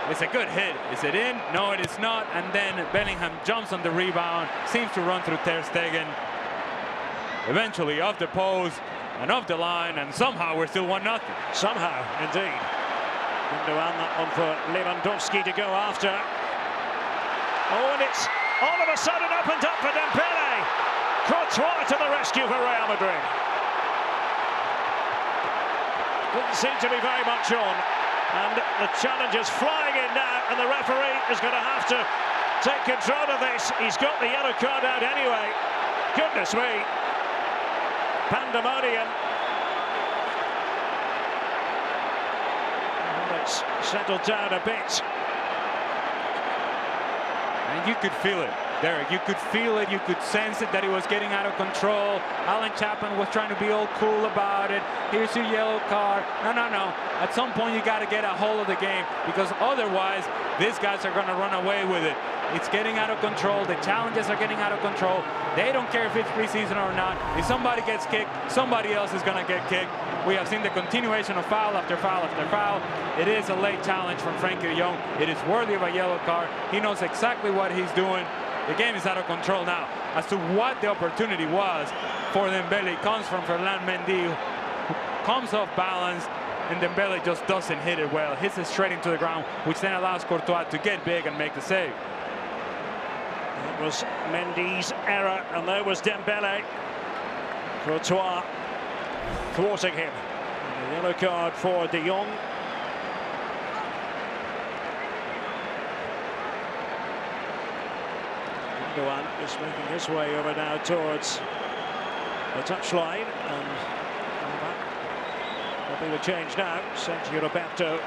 It's a good hit. Is it in? No, it is not. And then Bellingham jumps on the rebound, seems to run through ter Stegen. Eventually off the post and off the line, and somehow we're still 1-0.
Somehow, indeed. Gundogan, that one for Lewandowski to go after. Oh, and it's all of a sudden opened up for Dembele. Courtois to the rescue for Real Madrid. Didn't seem to be very much on. And the challenge is flying in now, and the referee is going to have to take control of this. He's got the yellow card out anyway. Goodness me. Pandemonium. Well, it's settled down a bit.
And you could feel it. Derek, you could feel it, you could sense it, that he was getting out of control. Alan Chapman was trying to be all cool about it. Here's your yellow card. No, no, no. At some point, you got to get a hold of the game, because otherwise, these guys are going to run away with it. It's getting out of control. The challenges are getting out of control. They don't care if it's preseason or not. If somebody gets kicked, somebody else is going to get kicked. We have seen the continuation of foul after foul after foul. It is a late challenge from Frankie de Jong. It is worthy of a yellow card. He knows exactly what he's doing. The game is out of control now. As to what the opportunity was for Dembele, it comes from Ferland Mendy, who comes off balance, and Dembele just doesn't hit it well. Hits it straight into the ground, which then allows Courtois to get big and make the save.
It was Mendy's error, and there was Dembele. Courtois thwarting him. And a yellow card for de Jong. Gundogan is making his way over now towards the touchline, and that will be the change now. Sergio Roberto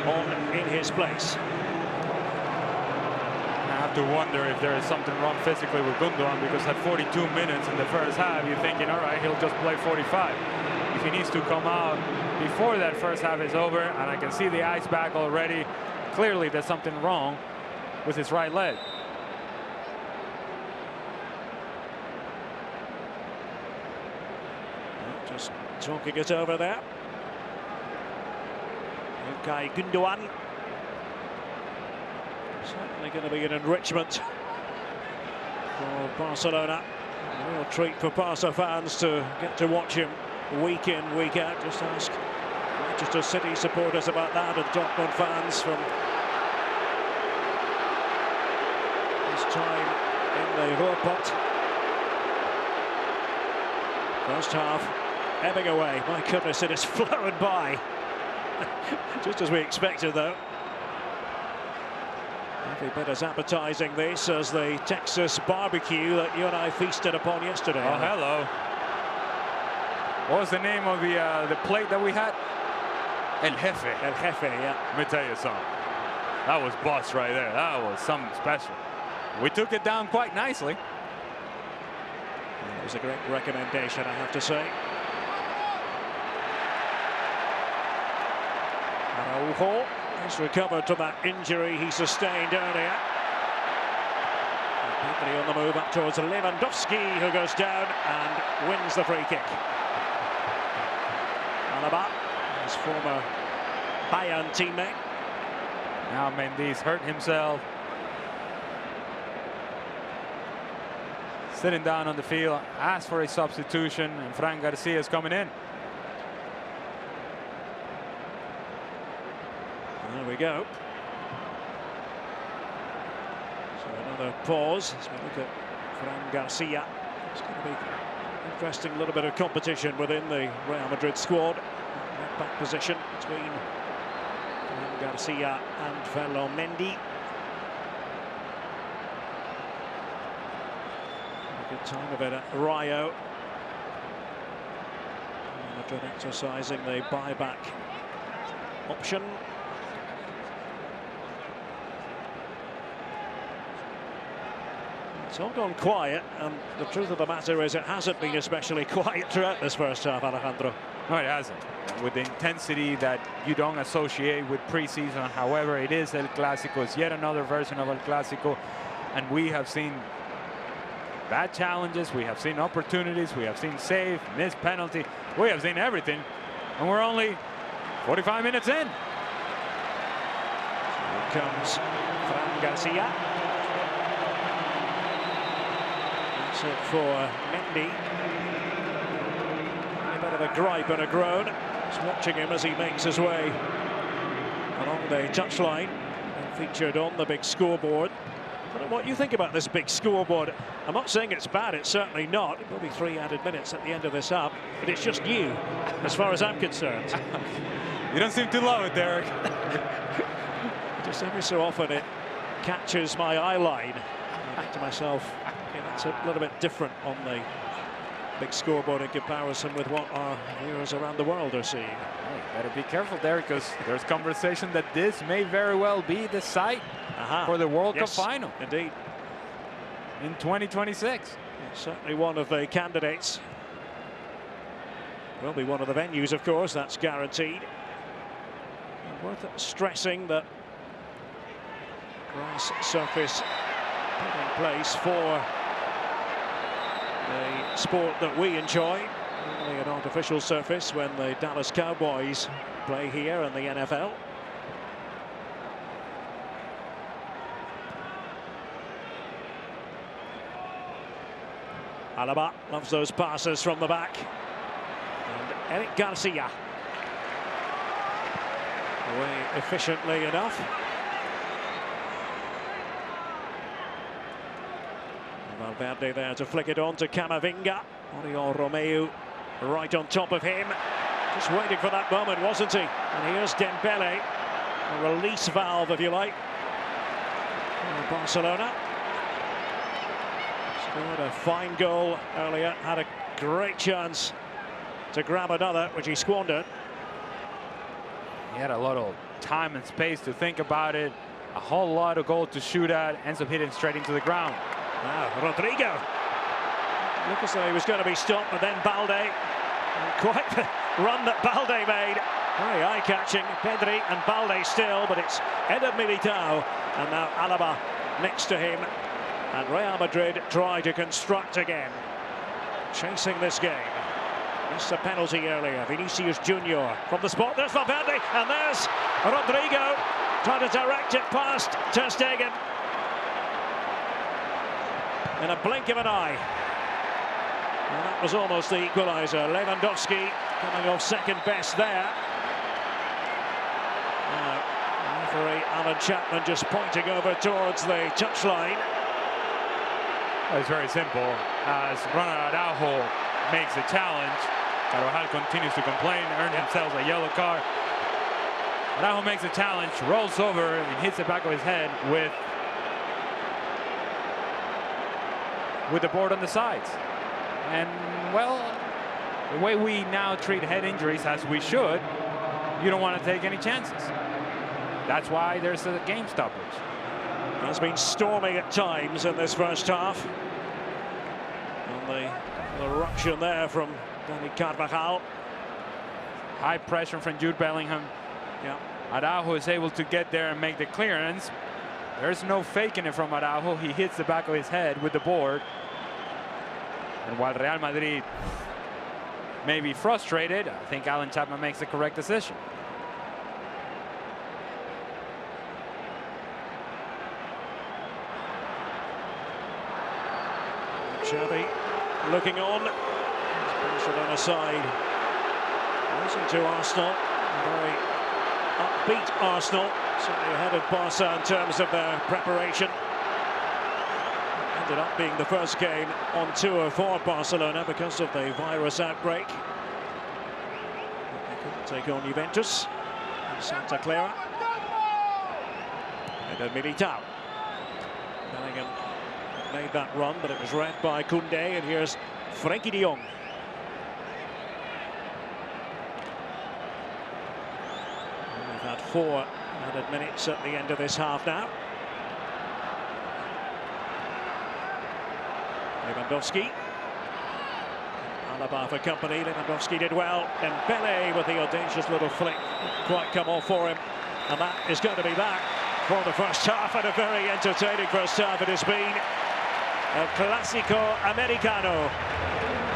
on in his place.
I have to wonder if there is something wrong physically with Gundogan, because at 42 minutes in the first half, you're thinking, all right, he'll just play 45. If he needs to come out before that first half is over, and I can see the ice bag already, clearly there's something wrong with his right leg.
Just talking it over there. Okay, Gundogan. Certainly going to be an enrichment for Barcelona. A real treat for Barca fans to get to watch him week in, week out. Just ask Manchester City supporters about that, and Dortmund fans from his time in the Ruhrpott. First half ebbing away. My goodness, it has flown by. Just as we expected, though. Every bit as appetizing this as the Texas barbecue that you and I feasted upon yesterday.
Oh, hello. What was the name of the plate that we had? El Jefe.
El Jefe, yeah.
Let me tell you something. That was boss right there. That was something special. We took it down quite nicely.
It was a great recommendation, I have to say. Araujo has recovered from that injury he sustained earlier. Pedri on the move up towards Lewandowski, who goes down and wins the free kick. Alaba, his former Bayern teammate.
Now Mendy's hurt himself. Sitting down on the field, asked for a substitution, and Fran Garcia is coming in.
There we go. So another pause as we look at Fran Garcia. It's going to be interesting, a little bit of competition within the Real Madrid squad. That back position between Fran Garcia and Ferland Mendy. A good time of it at Rayo. Real Madrid exercising the buyback option. It's all gone quiet, and the truth of the matter is it hasn't been especially quiet throughout this first half, Alejandro.
No, it hasn't. With the intensity that you don't associate with preseason. However, it is El Clasico. It's yet another version of El Clasico. And we have seen bad challenges. We have seen opportunities. We have seen save, missed penalty. We have seen everything. And we're only 45 minutes in.
Here comes Fran Garcia. That's it for Mendy. A bit of a gripe and a groan. Just watching him as he makes his way along the touchline and featured on the big scoreboard. I don't know what you think about this big scoreboard. I'm not saying it's bad, it's certainly not. It will be 3 added minutes at the end of this half, but it's just you, as far as I'm concerned.
You don't seem to love it, Derek.
Just every so often it catches my eye line. I think to myself, okay, that's a little bit different on the big scoreboard in comparison with what our viewers around the world are seeing.
Hey, better be careful, Derek, because there's conversation that this may very well be the site for the World Cup final.
Indeed.
in 2026.
Certainly one of the candidates. Will be one of the venues, of course, that's guaranteed. And worth stressing that grass surface put in place for the sport that we enjoy. Only an artificial surface when the Dallas Cowboys play here in the NFL. Alaba loves those passes from the back. And Eric Garcia. Away efficiently enough. Valverde there to flick it on to Camavinga. Oriol Romeu right on top of him. Just waiting for that moment, wasn't he? And here's Dembele. A release valve, if you like. Barcelona. Scored a fine goal earlier. Had a great chance to grab another, which he squandered.
He had a lot of time and space to think about it. A whole lot of goal to shoot at. Ends up hitting straight into the ground.
Now, Rodrigo. Looked as though he was going to be stopped, but then Balde. Quite the run that Balde made. Very eye-catching. Pedri and Balde still, but it's Eder Militao. And now Alaba next to him. And Real Madrid try to construct again. Chasing this game. Missed a penalty earlier. Vinicius Junior from the spot. There's Valverde, and there's Rodrigo. Trying to direct it past Ter Stegen. In a blink of an eye. And that was almost the equaliser. Lewandowski coming off second best there. Now, referee Alan Chapman just pointing over towards the touchline.
It's very simple. As Ronald Araujo makes a challenge, Carvajal continues to complain, earned himself a yellow card. Araujo makes a challenge, rolls over and hits the back of his head with the board on the sides. And, well, the way we now treat head injuries, as we should, you don't want to take any chances. That's why there's a game stoppage.
It has been stormy at times in this first half. And the eruption there from Dani Carvajal.
High pressure from Jude Bellingham.
Yeah.
Araujo is able to get there and make the clearance. There's no faking it from Araujo. He hits the back of his head with the board. And while Real Madrid may be frustrated, I think Alan Chapman makes the correct decision.
Xavi looking on. Barcelona side. Losing to Arsenal. A very upbeat Arsenal. Certainly ahead of Barca in terms of their preparation. Ended up being the first game on tour for Barcelona because of the virus outbreak. They couldn't take on Juventus in Santa Clara. Eder Militao. Bellingham made that run, but it was read by Koundé, and here's Frenkie de Jong. We've had 4 added minutes at the end of this half now. Lewandowski. Alaba for company. Lewandowski did well. And Dembele with the audacious little flick. Quite come off for him. And that is going to be that for the first half. And a very entertaining first half it has been. El Clasico Americano.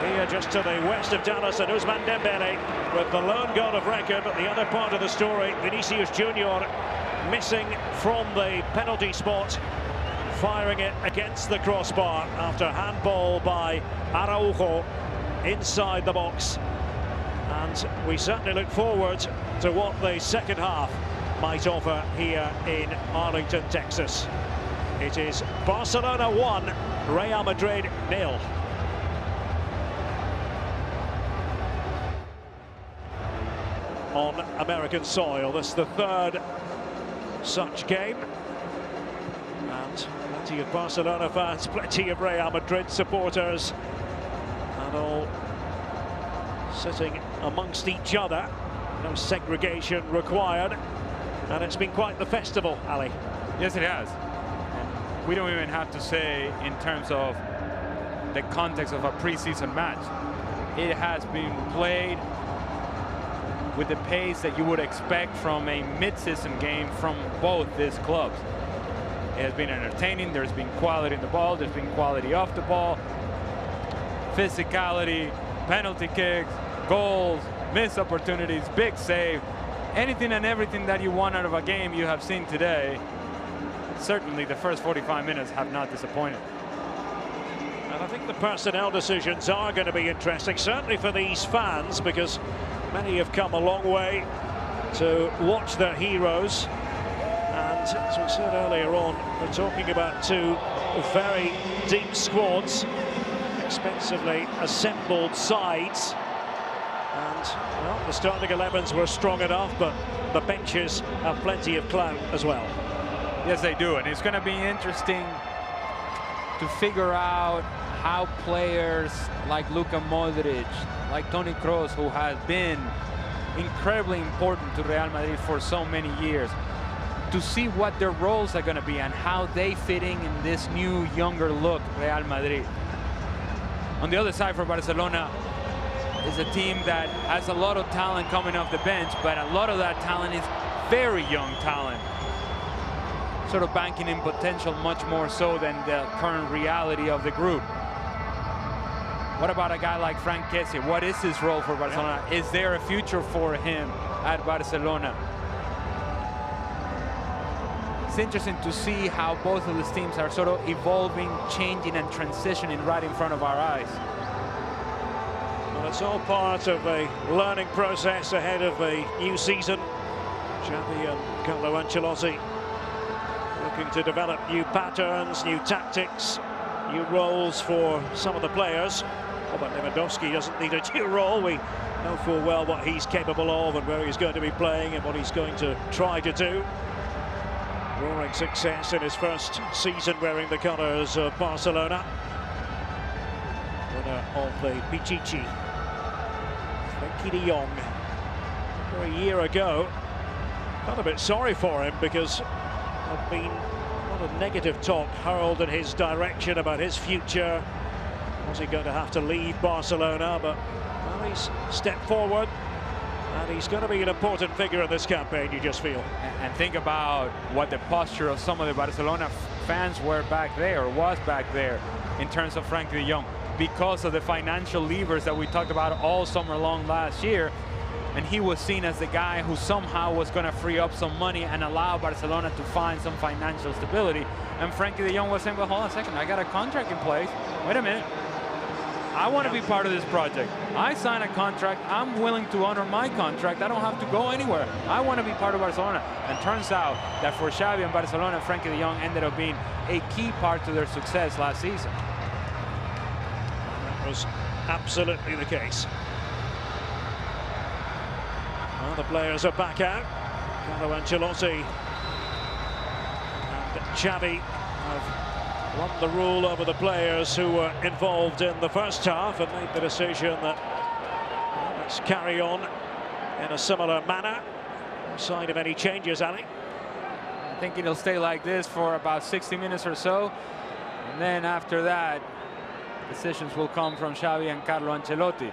Here just to the west of Dallas, and Ousmane Dembele with the lone goal of record. But the other part of the story, Vinicius Junior missing from the penalty spot, firing it against the crossbar after handball by Araujo inside the box. And we certainly look forward to what the second half might offer here in Arlington, Texas. It is Barcelona 1, Real Madrid 0. On American soil, this is the third such game. And plenty of Barcelona fans, plenty of Real Madrid supporters, and all sitting amongst each other. No segregation required, and it's been quite the festival, Ali.
Yes, it has. And we don't even have to say in terms of the context of a preseason match. It has been played with the pace that you would expect from a mid-season game from both these clubs. It has been entertaining. There's been quality in the ball. There's been quality off the ball. Physicality, penalty kicks, goals, missed opportunities, big save. Anything and everything that you want out of a game you have seen today. Certainly the first 45 minutes have not disappointed.
And I think the personnel decisions are going to be interesting, certainly for these fans, because many have come a long way to watch their heroes. And as we said earlier on, we're talking about two very deep squads, expensively assembled sides. And well, the starting 11s were strong enough, but the benches have plenty of clout as well.
Yes, they do. And it's going to be interesting to figure out how players like Luka Modric, like Toni Kroos, who has been incredibly important to Real Madrid for so many years, to see what their roles are going to be and how they fit in this new, younger look Real Madrid. On the other side for Barcelona is a team that has a lot of talent coming off the bench, but a lot of that talent is very young talent, sort of banking in potential much more so than the current reality of the group. What about a guy like Frank Kessie? What is his role for Barcelona? Yeah. Is there a future for him at Barcelona? It's interesting to see how both of these teams are sort of evolving, changing, and transitioning right in front of our eyes.
Well, it's all part of a learning process ahead of a new season. Xavi and Carlo Ancelotti looking to develop new patterns, new tactics, new roles for some of the players. But Lewandowski doesn't need a new role. We know full well what he's capable of and where he's going to be playing and what he's going to try to do. Roaring success in his first season wearing the colours of Barcelona. Winner of the Pichichi. Frenkie de Jong. A year ago, felt a bit sorry for him because there'd been a lot of negative talk hurled in his direction about his future. Was he going to have to leave Barcelona? But well, he's stepped forward and he's going to be an important figure in this campaign, you just feel.
And think about what the posture of some of the Barcelona fans were back there, or was back there, in terms of Frenkie de Jong, because of the financial levers that we talked about all summer long last year. And he was seen as the guy who somehow was going to free up some money and allow Barcelona to find some financial stability. And Frenkie de Jong was saying, well, hold on a second, I got a contract in place. Wait a minute. I want to be part of this project. I signed a contract. I'm willing to honor my contract. I don't have to go anywhere. I want to be part of Barcelona. And turns out that for Xavi and Barcelona, Frenkie de Jong ended up being a key part to their success last season.
That was absolutely the case. Well, the players are back out. Carlo Ancelotti and Xavi have won the rule over the players who were involved in the first half and made the decision that well, let's carry on in a similar manner. No sign of any changes, Ali.
I think it'll stay like this for about 60 minutes or so. And then after that, decisions will come from Xavi and Carlo Ancelotti.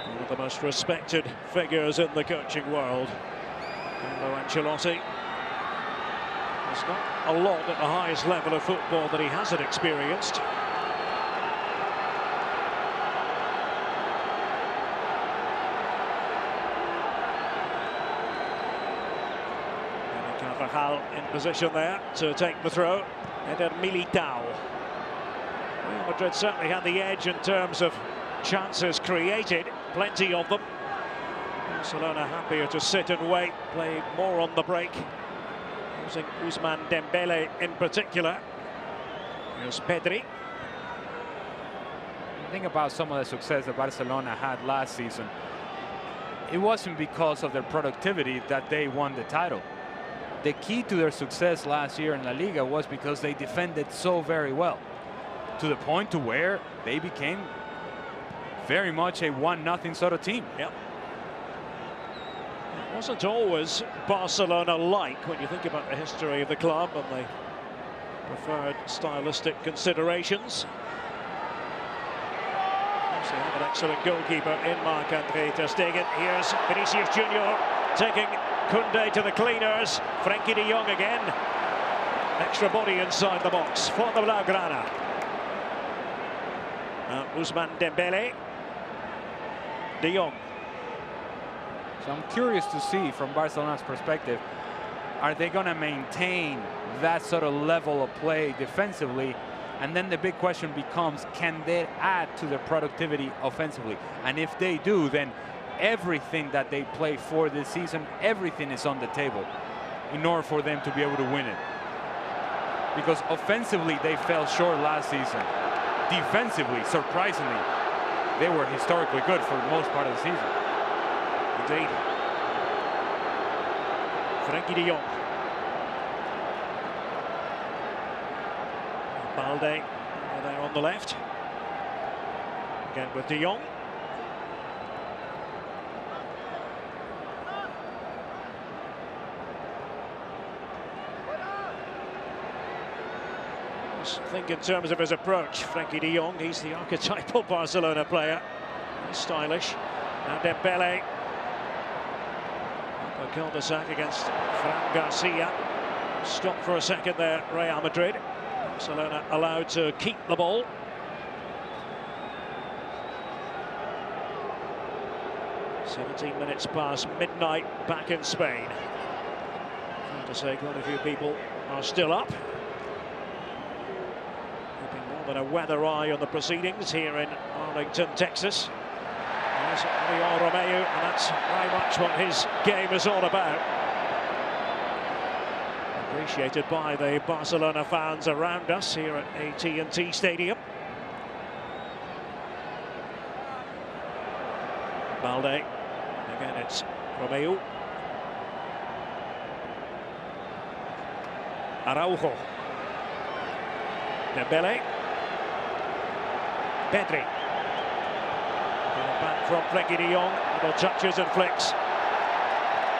One of the most respected figures in the coaching world. Carlo Ancelotti. There's not a lot at the highest level of football that he hasn't experienced. Carvajal in position there to take the throw. Eder Militao. Real Madrid certainly had the edge in terms of chances created, plenty of them. Barcelona happier to sit and wait, play more on the break, using Ousmane Dembele in particular. Here's Pedri.
Think about some of the success that Barcelona had last season. It wasn't because of their productivity that they won the title. The key to their success last year in La Liga was because they defended so very well, to the point to where they became very much a 1-0 sort of team.
Yep. It wasn't always Barcelona like when you think about the history of the club and the preferred stylistic considerations? They have an excellent goalkeeper in Marc-Andre ter Stegen. Here's Vinicius Junior taking Koundé to the cleaners. Frenkie de Jong again. Extra body inside the box for the Blaugrana. Ousmane Dembele. De Jong.
So I'm curious to see from Barcelona's perspective, are they going to maintain that sort of level of play defensively? And then the big question becomes, can they add to their productivity offensively? And if they do, then everything that they play for this season, everything is on the table in order for them to be able to win it. Because offensively, they fell short last season. Defensively, surprisingly, they were historically good for the most part of the season.
Indeed. Frenkie de Jong. Balde there on the left. Again with de Jong. Just think in terms of his approach, Frenkie de Jong, he's the archetypal Barcelona player. He's stylish. Now Dembele. A cul-de-sac against Fran Garcia. Stop for a second there, Real Madrid. Barcelona allowed to keep the ball. "17 minutes past midnight back in Spain." Fair to say quite a few people are still up. Keeping more than a weather eye on the proceedings here in Arlington, Texas. There's Oriol Romeu, and that's very much what his game is all about. Appreciated by the Barcelona fans around us here at AT&T Stadium. Balde. Again, it's Romeu. Araujo. Dembele. Pedri. Back from Frenkie de Jong. Little touches and flicks.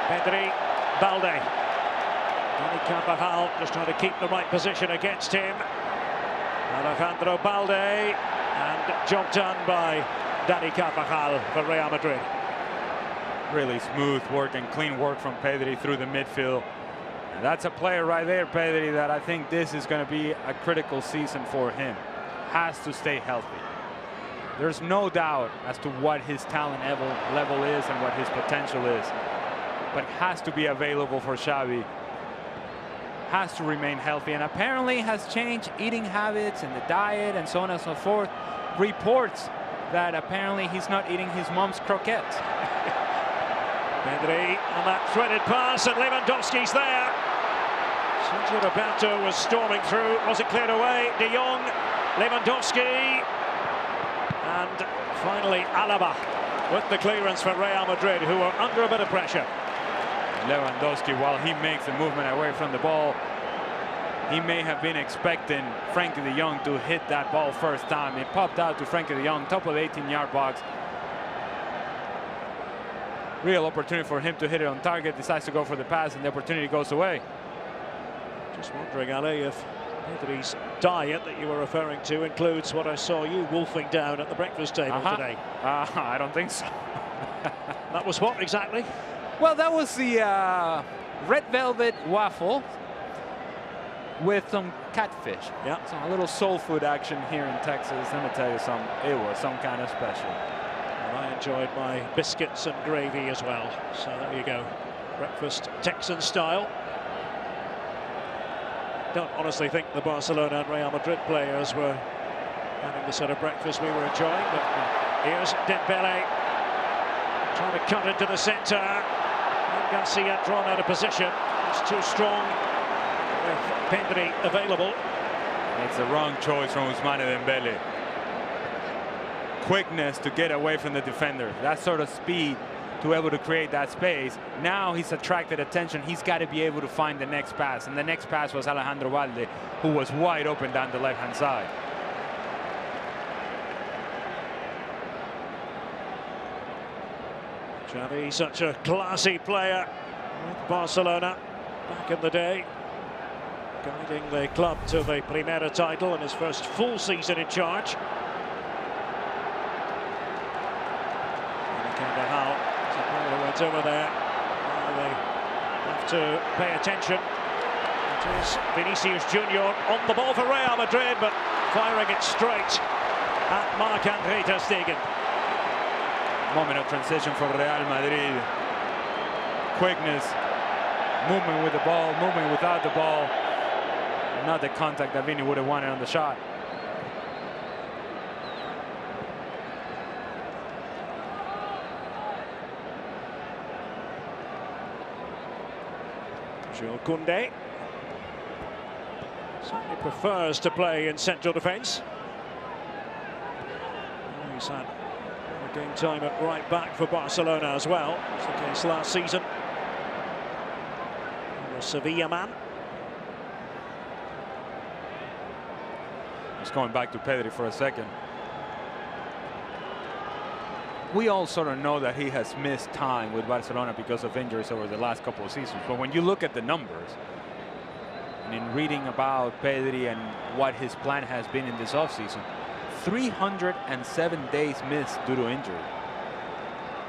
Pedri. Balde. Dani Carvajal just trying to keep the right position against him. Alejandro Balde, and job done by Dani Carvajal for Real Madrid.
Really smooth work and clean work from Pedri through the midfield. And that's a player right there, Pedri, that I think this is going to be a critical season for him. Has to stay healthy. There's no doubt as to what his talent level is and what his potential is, but has to be available for Xavi. Has to remain healthy, and apparently has changed eating habits and the diet and so on and so forth. Reports that apparently he's not eating his mom's croquettes.
Pedri on that threaded pass, and Lewandowski's there. Sergio Roberto was storming through. Was it cleared away? De Jong, Lewandowski, and finally Alaba with the clearance for Real Madrid, who are under a bit of pressure.
Lewandowski, while he makes the movement away from the ball, he may have been expecting Frenkie de Jong to hit that ball first time. It popped out to Frenkie de Jong, top of the 18-yard box. Real opportunity for him to hit it on target, decides to go for the pass, and the opportunity goes away.
Just wondering, Ali, if Pedri's diet that you were referring to includes what I saw you wolfing down at the breakfast table today.
I don't think so.
That was what exactly?
Well, that was the red velvet waffle with some catfish.
Yeah.
So a little soul food action here in Texas. Let me tell you something, it was some kind of special.
And I enjoyed my biscuits and gravy as well. So there you go. Breakfast Texan style. Don't honestly think the Barcelona and Real Madrid players were having the sort of breakfast we were enjoying. But here's Dembele trying to cut into the centre. Garcia drawn out of position. It's too strong with Pedri available.
It's the wrong choice from Ousmane Dembele. Quickness to get away from the defender. That sort of speed to be able to create that space. Now he's attracted attention. He's got to be able to find the next pass. And the next pass was Alejandro Balde, who was wide open down the left-hand side.
Xavi, such a classy player, with Barcelona back in the day, guiding the club to the Primera title in his first full season in charge. How went over there. They have to pay attention. It is Vinicius Junior on the ball for Real Madrid, but firing it straight at Marc-Andre ter Stegen.
Moment of transition for Real Madrid. Quickness, movement with the ball, movement without the ball. Not the contact that Vini would have wanted on the shot.
Jules Koundé certainly prefers to play in central defence. He's had a game time at right back for Barcelona as well. It was the case last season. The Sevilla man.
Just going back to Pedri for a second. We all sort of know that he has missed time with Barcelona because of injuries over the last couple of seasons. But when you look at the numbers, and in reading about Pedri and what his plan has been in this offseason, 307 days missed due to injury.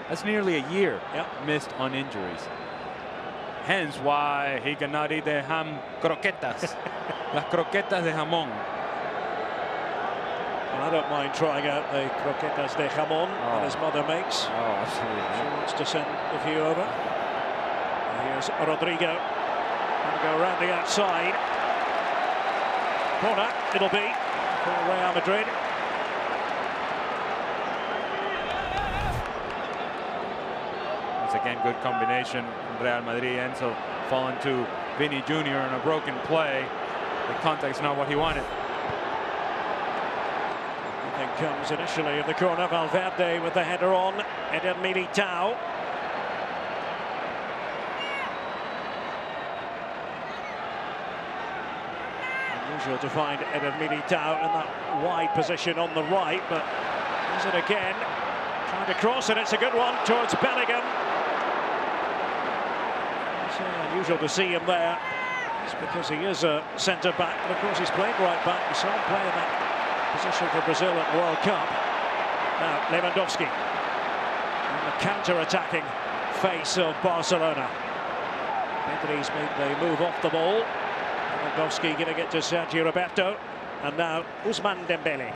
That's nearly a year missed on injuries. Hence why he cannot eat the ham croquetas, las croquetas de jamón.
I don't mind trying out the croquetas de jamón that his mother makes.
Oh, absolutely.
She wants to send a few over. And here's Rodrigo. Going to go around the outside. Corner it'll be for Real Madrid.
Once again, good combination from Real Madrid. Enzo falling to Vini Jr. on a broken play. The contact's not what he wanted.
Comes initially in the corner. Valverde with the header on. Eder Militao. Unusual to find Eder Militao in that wide position on the right, but is it again? Trying to cross, and it's a good one towards Bellingham. It's unusual to see him there. It's because he is a centre-back, but of course he's played right back. We saw him play in that position for Brazil at the World Cup. Now Lewandowski in the counter-attacking face of Barcelona. Pedri's made the move off the ball. Lewandowski giving it to Sergio Roberto, and now Ousmane Dembele.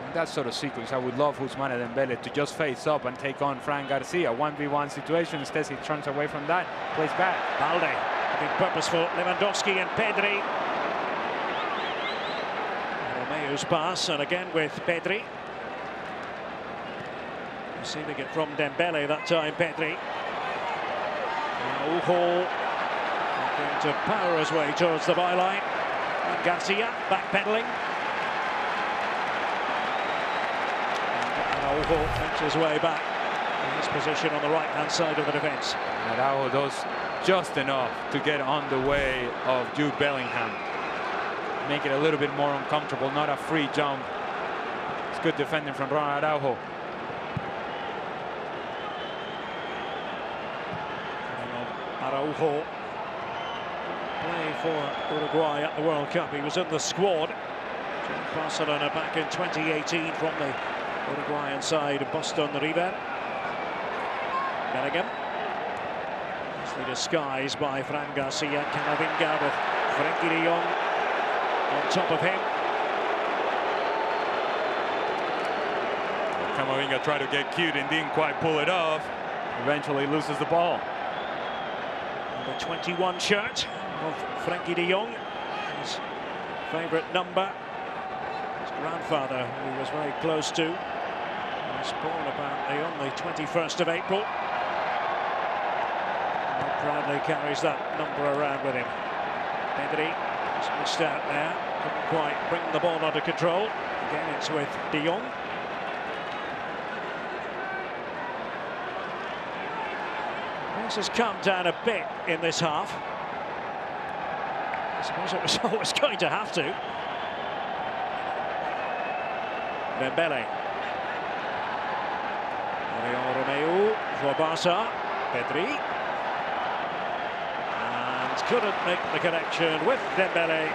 In that sort of sequence, I would love Ousmane Dembele to just face up and take on Fran Garcia. 1v1 situation. Instead, he turns away from that, plays back.
Balde, being purposeful. Lewandowski and Pedri. Romeo's pass, and again with Pedri. Receiving it from Dembele that time, Pedri. Araujo going to power his way towards the byline. And Garcia backpedaling. Araujo makes his way back in his position on the right-hand side of the defence.
Araujo does just enough to get on the way of Jude Bellingham. Make it a little bit more uncomfortable, not a free jump. It's good defending from Ronald Araujo.
Araujo played for Uruguay at the World Cup. He was in the squad. Joined Barcelona back in 2018 from the Uruguayan side, Boston River. Bellingham. Nicely disguised by Fran Garcia. Camavinga with Frenkie de Jong on top of him.
Camavinga tried to get cute and didn't quite pull it off. Eventually loses the ball.
Number 21 shirt of Frenkie de Jong. His favourite number. His grandfather, who he was very close to. He was born apparently on the 21st of April. And he proudly carries that number around with him. Pedri has missed out there. Couldn't quite bring the ball under control. Again, it's with de Jong. This has come down a bit in this half. I suppose it was always going to have to. Dembele. Romeo for Barca. Pedri. And couldn't make the connection with Dembele.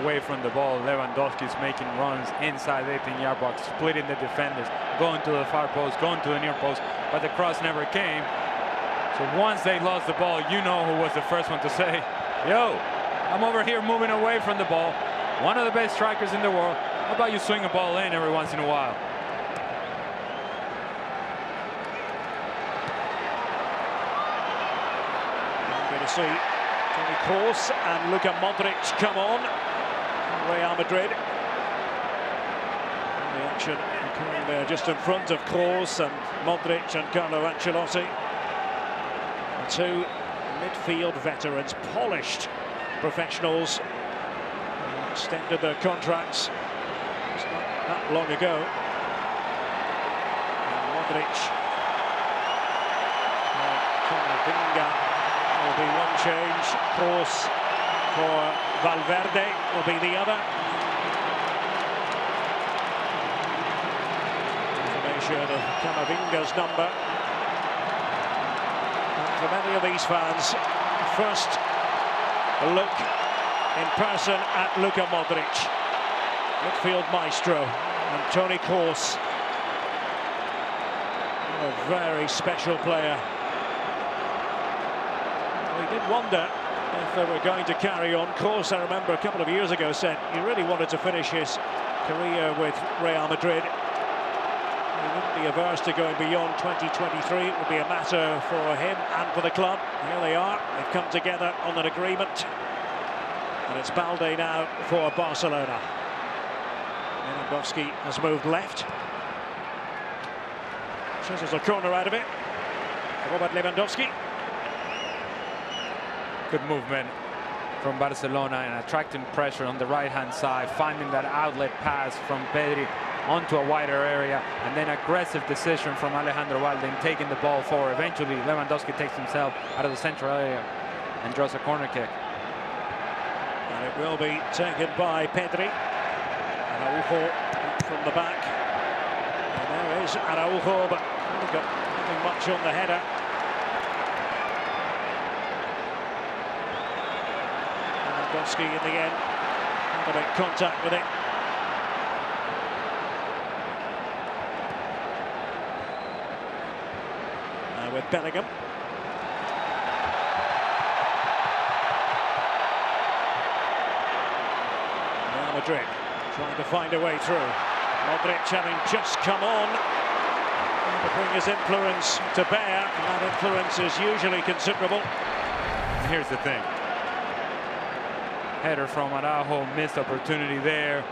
Away from the ball, Lewandowski's making runs inside the 18-yard box, splitting the defenders, going to the far post, going to the near post, but the cross never came. So once they lost the ball, you know who was the first one to say, yo, I'm over here moving away from the ball. One of the best strikers in the world. How about you swing a ball in every once in a while?
I'm going to see Toni Kroos and Luka Modric come on. Real Madrid. The action occurring there just in front of Kroos and Modric and Carlo Ancelotti. The two midfield veterans, polished professionals, extended their contracts. It's not that long ago. And Modric, Camavinga will be one change. Kroos for Valverde will be the other. Information of Camavinga's number. And for many of these fans, first look in person at Luka Modric, midfield maestro, and Toni Kroos, a very special player. We did wonder if they were going to carry on. Kroos, I remember a couple of years ago, said he really wanted to finish his career with Real Madrid. He wouldn't be averse to going beyond 2023. It would be a matter for him and for the club. Here they are. They've come together on an agreement. And it's Balde now for Barcelona. Lewandowski has moved left. Chisels a corner out of it. Robert Lewandowski.
Good movement from Barcelona and attracting pressure on the right-hand side, finding that outlet pass from Pedri onto a wider area, and then aggressive decision from Alejandro Balde in taking the ball forward. Eventually, Lewandowski takes himself out of the central area and draws a corner kick.
And it will be taken by Pedri. Araujo from the back. And there is Araujo, but got nothing much on the header. Lewandowski in the end had to make contact with it. Now with Bellingham. Real Madrid trying to find a way through. Modric having just come on to bring his influence to bear, and that influence is usually considerable.
And here's the thing. Header from Araujo, missed opportunity there.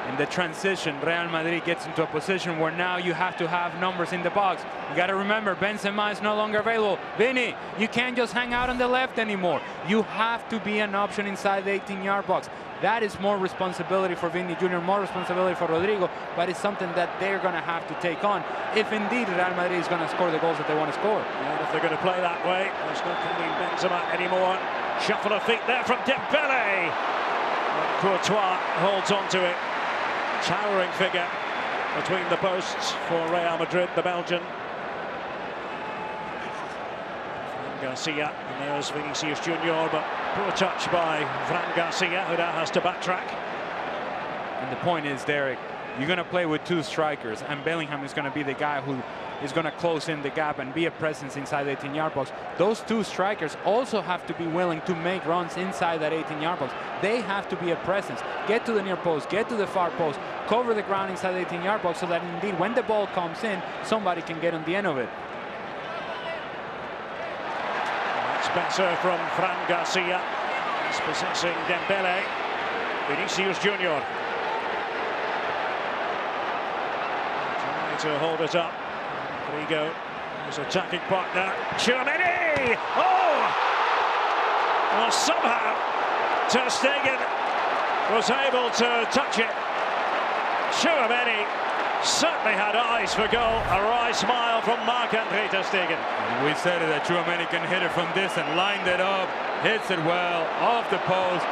In the transition, Real Madrid gets into a position where now you have to have numbers in the box. You got to remember, Benzema is no longer available. Vini, you can't just hang out on the left anymore. You have to be an option inside the 18-yard box. That is more responsibility for Vini Jr., more responsibility for Rodrigo, but it's something that they're going to have to take on if indeed Real Madrid is going to score the goals that they want to score.
And if they're going to play that way, there's no coming Benzema anymore. Shuffle of feet there from Dembele. Courtois holds on to it. Towering figure between the posts for Real Madrid, the Belgian. Fran Garcia, and there's Vinicius Junior, but poor touch by Fran Garcia, who now has to backtrack.
And the point is, Derek, you're going to play with two strikers, and Bellingham is going to be the guy who is going to close in the gap and be a presence inside the 18-yard box. Those two strikers also have to be willing to make runs inside that 18-yard box. They have to be a presence. Get to the near post, get to the far post, cover the ground inside the 18-yard box so that indeed when the ball comes in, somebody can get on the end of it.
That's better from Fran Garcia. He's possessing Dembele. Vinicius Junior. Trying to hold it up. Rodrigo, his attacking partner, Tchouaméni! Oh! Well, somehow Ter Stegen was able to touch it. Tchouaméni certainly had eyes for goal. A wry smile from Marc-Andre Ter Stegen.
We said it, that Tchouaméni can hit it from distance, lined it up, hits it well, off the post,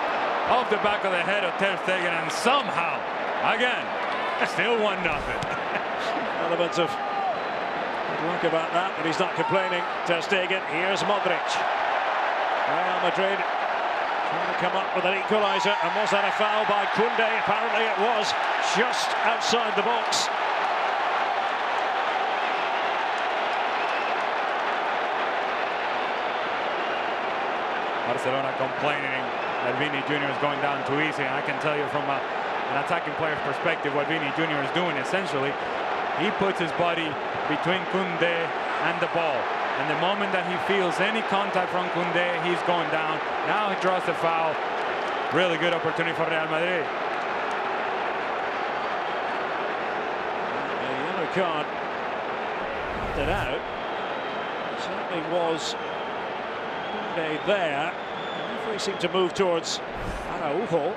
off the back of the head of Ter Stegen, and somehow, again, still 1-0.
Elements of Talk about that, but he's not complaining. Ter Stegen, here's Modric. Real Madrid trying to come up with an equaliser, and was that a foul by Koundé? Apparently it was, just outside the box.
Barcelona complaining that Vini Jr. is going down too easy, and I can tell you from an attacking player's perspective what Vini Jr. is doing. Essentially, he puts his body between Koundé and the ball, and the moment that he feels any contact from Koundé, he's going down. Now he draws the foul. Really good opportunity for Real Madrid.
A yellow card handed out. Certainly was Koundé there. The referee seemed to move towards Araujo.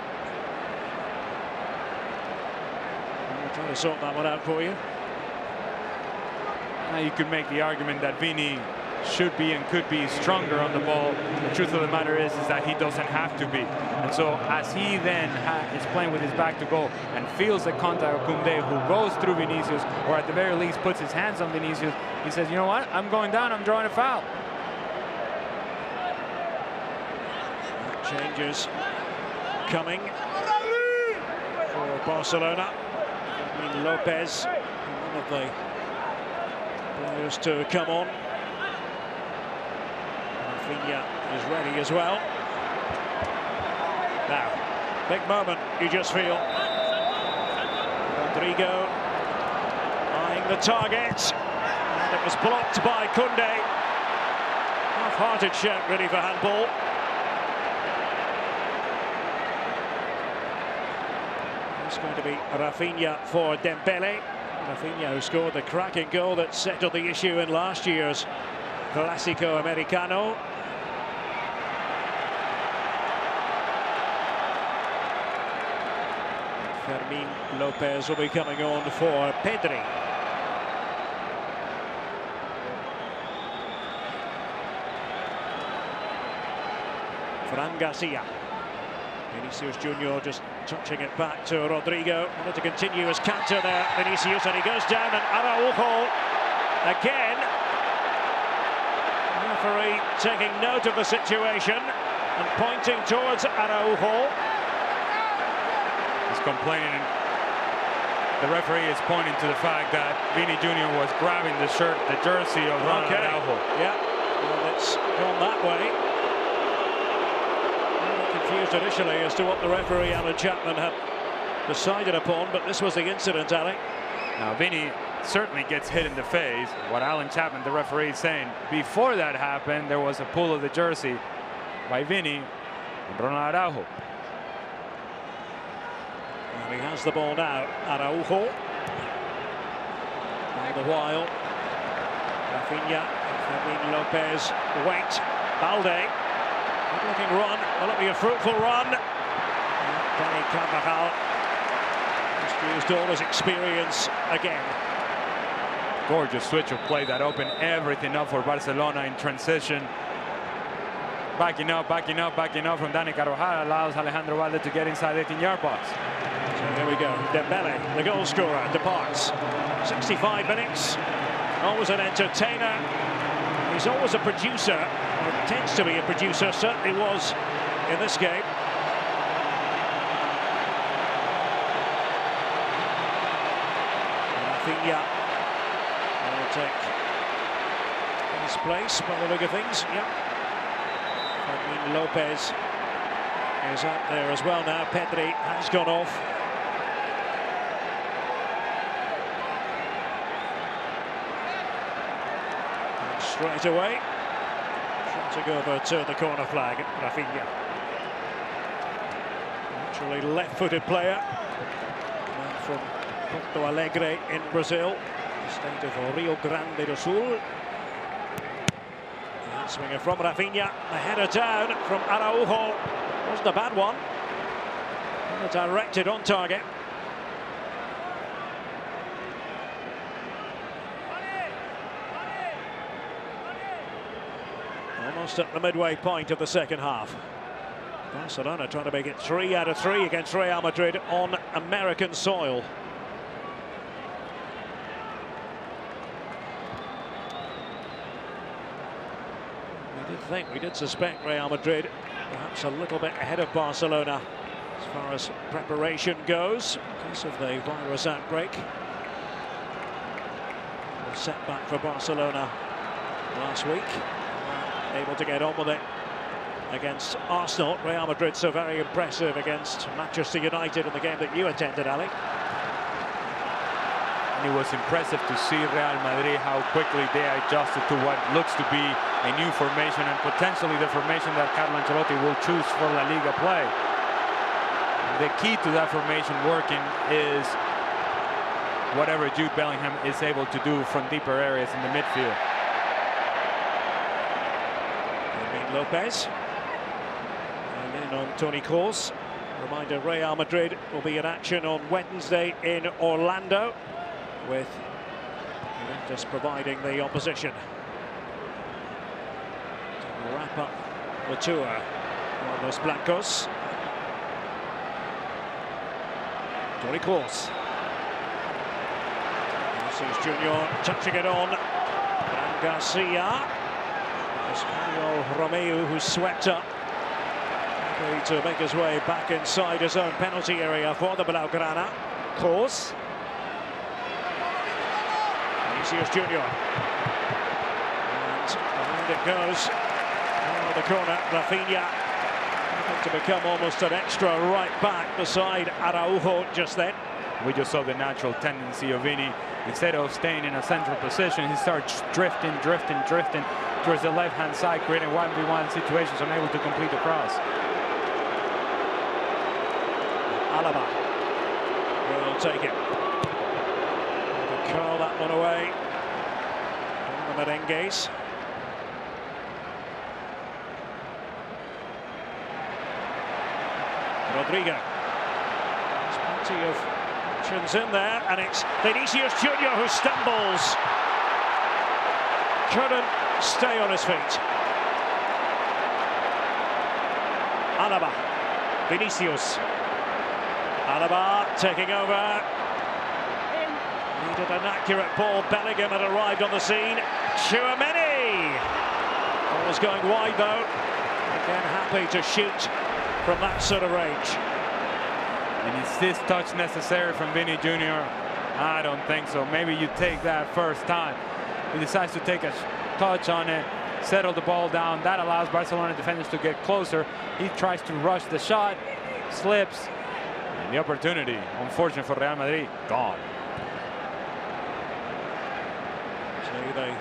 We're trying to sort that one out for you.
Now you could make the argument that Vini should be and could be stronger on the ball. The truth of the matter is that he doesn't have to be. And so as he then is playing with his back to goal and feels the contact of Koundé, who goes through Vinicius, or at the very least puts his hands on Vinicius, he says, you know what, I'm going down, I'm drawing a foul.
Changes coming for Barcelona. I mean, Lopez, one of the players to come on. Rafinha is ready as well. Now, big moment, you just feel. Rodrigo eyeing the target, and it was blocked by Koundé. Half-hearted shout, really, for handball. It's going to be Rafinha for Dembele. Rafinha, who scored the cracking goal that settled the issue in last year's Clasico Americano. Fermin Lopez will be coming on for Pedri. Fran Garcia. Vinicius Jr. just touching it back to Rodrigo. Wanted to continue his canter there, Vinicius, and he goes down, and Araujo again. The referee taking note of the situation and pointing towards Araujo.
He's complaining. The referee is pointing to the fact that Vini Jr. was grabbing the shirt, the jersey of Araujo.
Yeah, well, it's gone that way. Confused initially as to what the referee, Alan Chapman, had decided upon, but this was the incident, Alec.
Now, Vini certainly gets hit in the face. What Alan Chapman, the referee, is saying, before that happened, there was a pull of the jersey by Vini and Ronald Araujo.
And he has the ball now, Araujo. All the while, Rafinha, Fermin Lopez, wait, Balde. Good-looking run, will it be a fruitful run? Danny Carvajal just used all his experience again.
Gorgeous switch of play that opened everything up for Barcelona in transition. Backing up from Danny Carvajal allows Alejandro Balde to get inside the 18-yard box.
So here we go, Dembele, the goal scorer, departs. 65 minutes, always an entertainer. He's always a producer, or tends to be a producer, certainly was in this game. Rafinha will take his place by the look of things. Yep. Fermin Lopez is out there as well now. Pedri has gone off. Straight away, shotting over to the corner flag, Rafinha. Naturally left-footed player, from Porto Alegre in Brazil, the state of Rio Grande do Sul. And swinger from Rafinha, a header down from Araujo. Wasn't a bad one. And directed on target. Almost at the midway point of the second half. Barcelona trying to make it 3 out of 3 against Real Madrid on American soil. think we did suspect Real Madrid perhaps a little bit ahead of Barcelona as far as preparation goes because of the virus outbreak. A setback for Barcelona last week. Able to get on with it against Arsenal. Real Madrid so very impressive against Manchester United in the game that you attended, Ali.
It was impressive to see Real Madrid how quickly they adjusted to what looks to be a new formation and potentially the formation that Carlo Ancelotti will choose for La Liga play. The key to that formation working is whatever Jude Bellingham is able to do from deeper areas in the midfield.
Lopez and in on Toni Kroos. Reminder, Real Madrid will be in action on Wednesday in Orlando, with Juventus providing the opposition. To wrap up the tour for Los Blancos. Toni Kroos. Vinicius Junior touching it on. And Garcia. Oriol Romeu, who swept up, happy to make his way back inside his own penalty area for the Blaugrana. Kroos. Vinicius Junior. And behind it goes. Oh, the corner, Rafinha. To become almost an extra right back beside Araujo just then.
We just saw the natural tendency of Vini. Instead of staying in a central position, he starts drifting towards the left-hand side, creating 1v1 situations, unable to complete the cross.
Alaba will take it. To curl that one away from the Merengues. Rodrigo. There's plenty of options in there, and it's Vinicius Junior who stumbles. Couldn't stay on his feet. Alaba. Vinicius. Alaba taking over. Needed an accurate ball. Bellingham had arrived on the scene. Tchouaméni. Ball was going wide though. Again, happy to shoot from that sort of range.
And is this touch necessary from Vini Jr.? I don't think so. Maybe you take that first time. He decides to take a touch on it, settle the ball down. That allows Barcelona defenders to get closer. He tries to rush the shot, slips, and the opportunity, unfortunate for Real Madrid, gone.
So the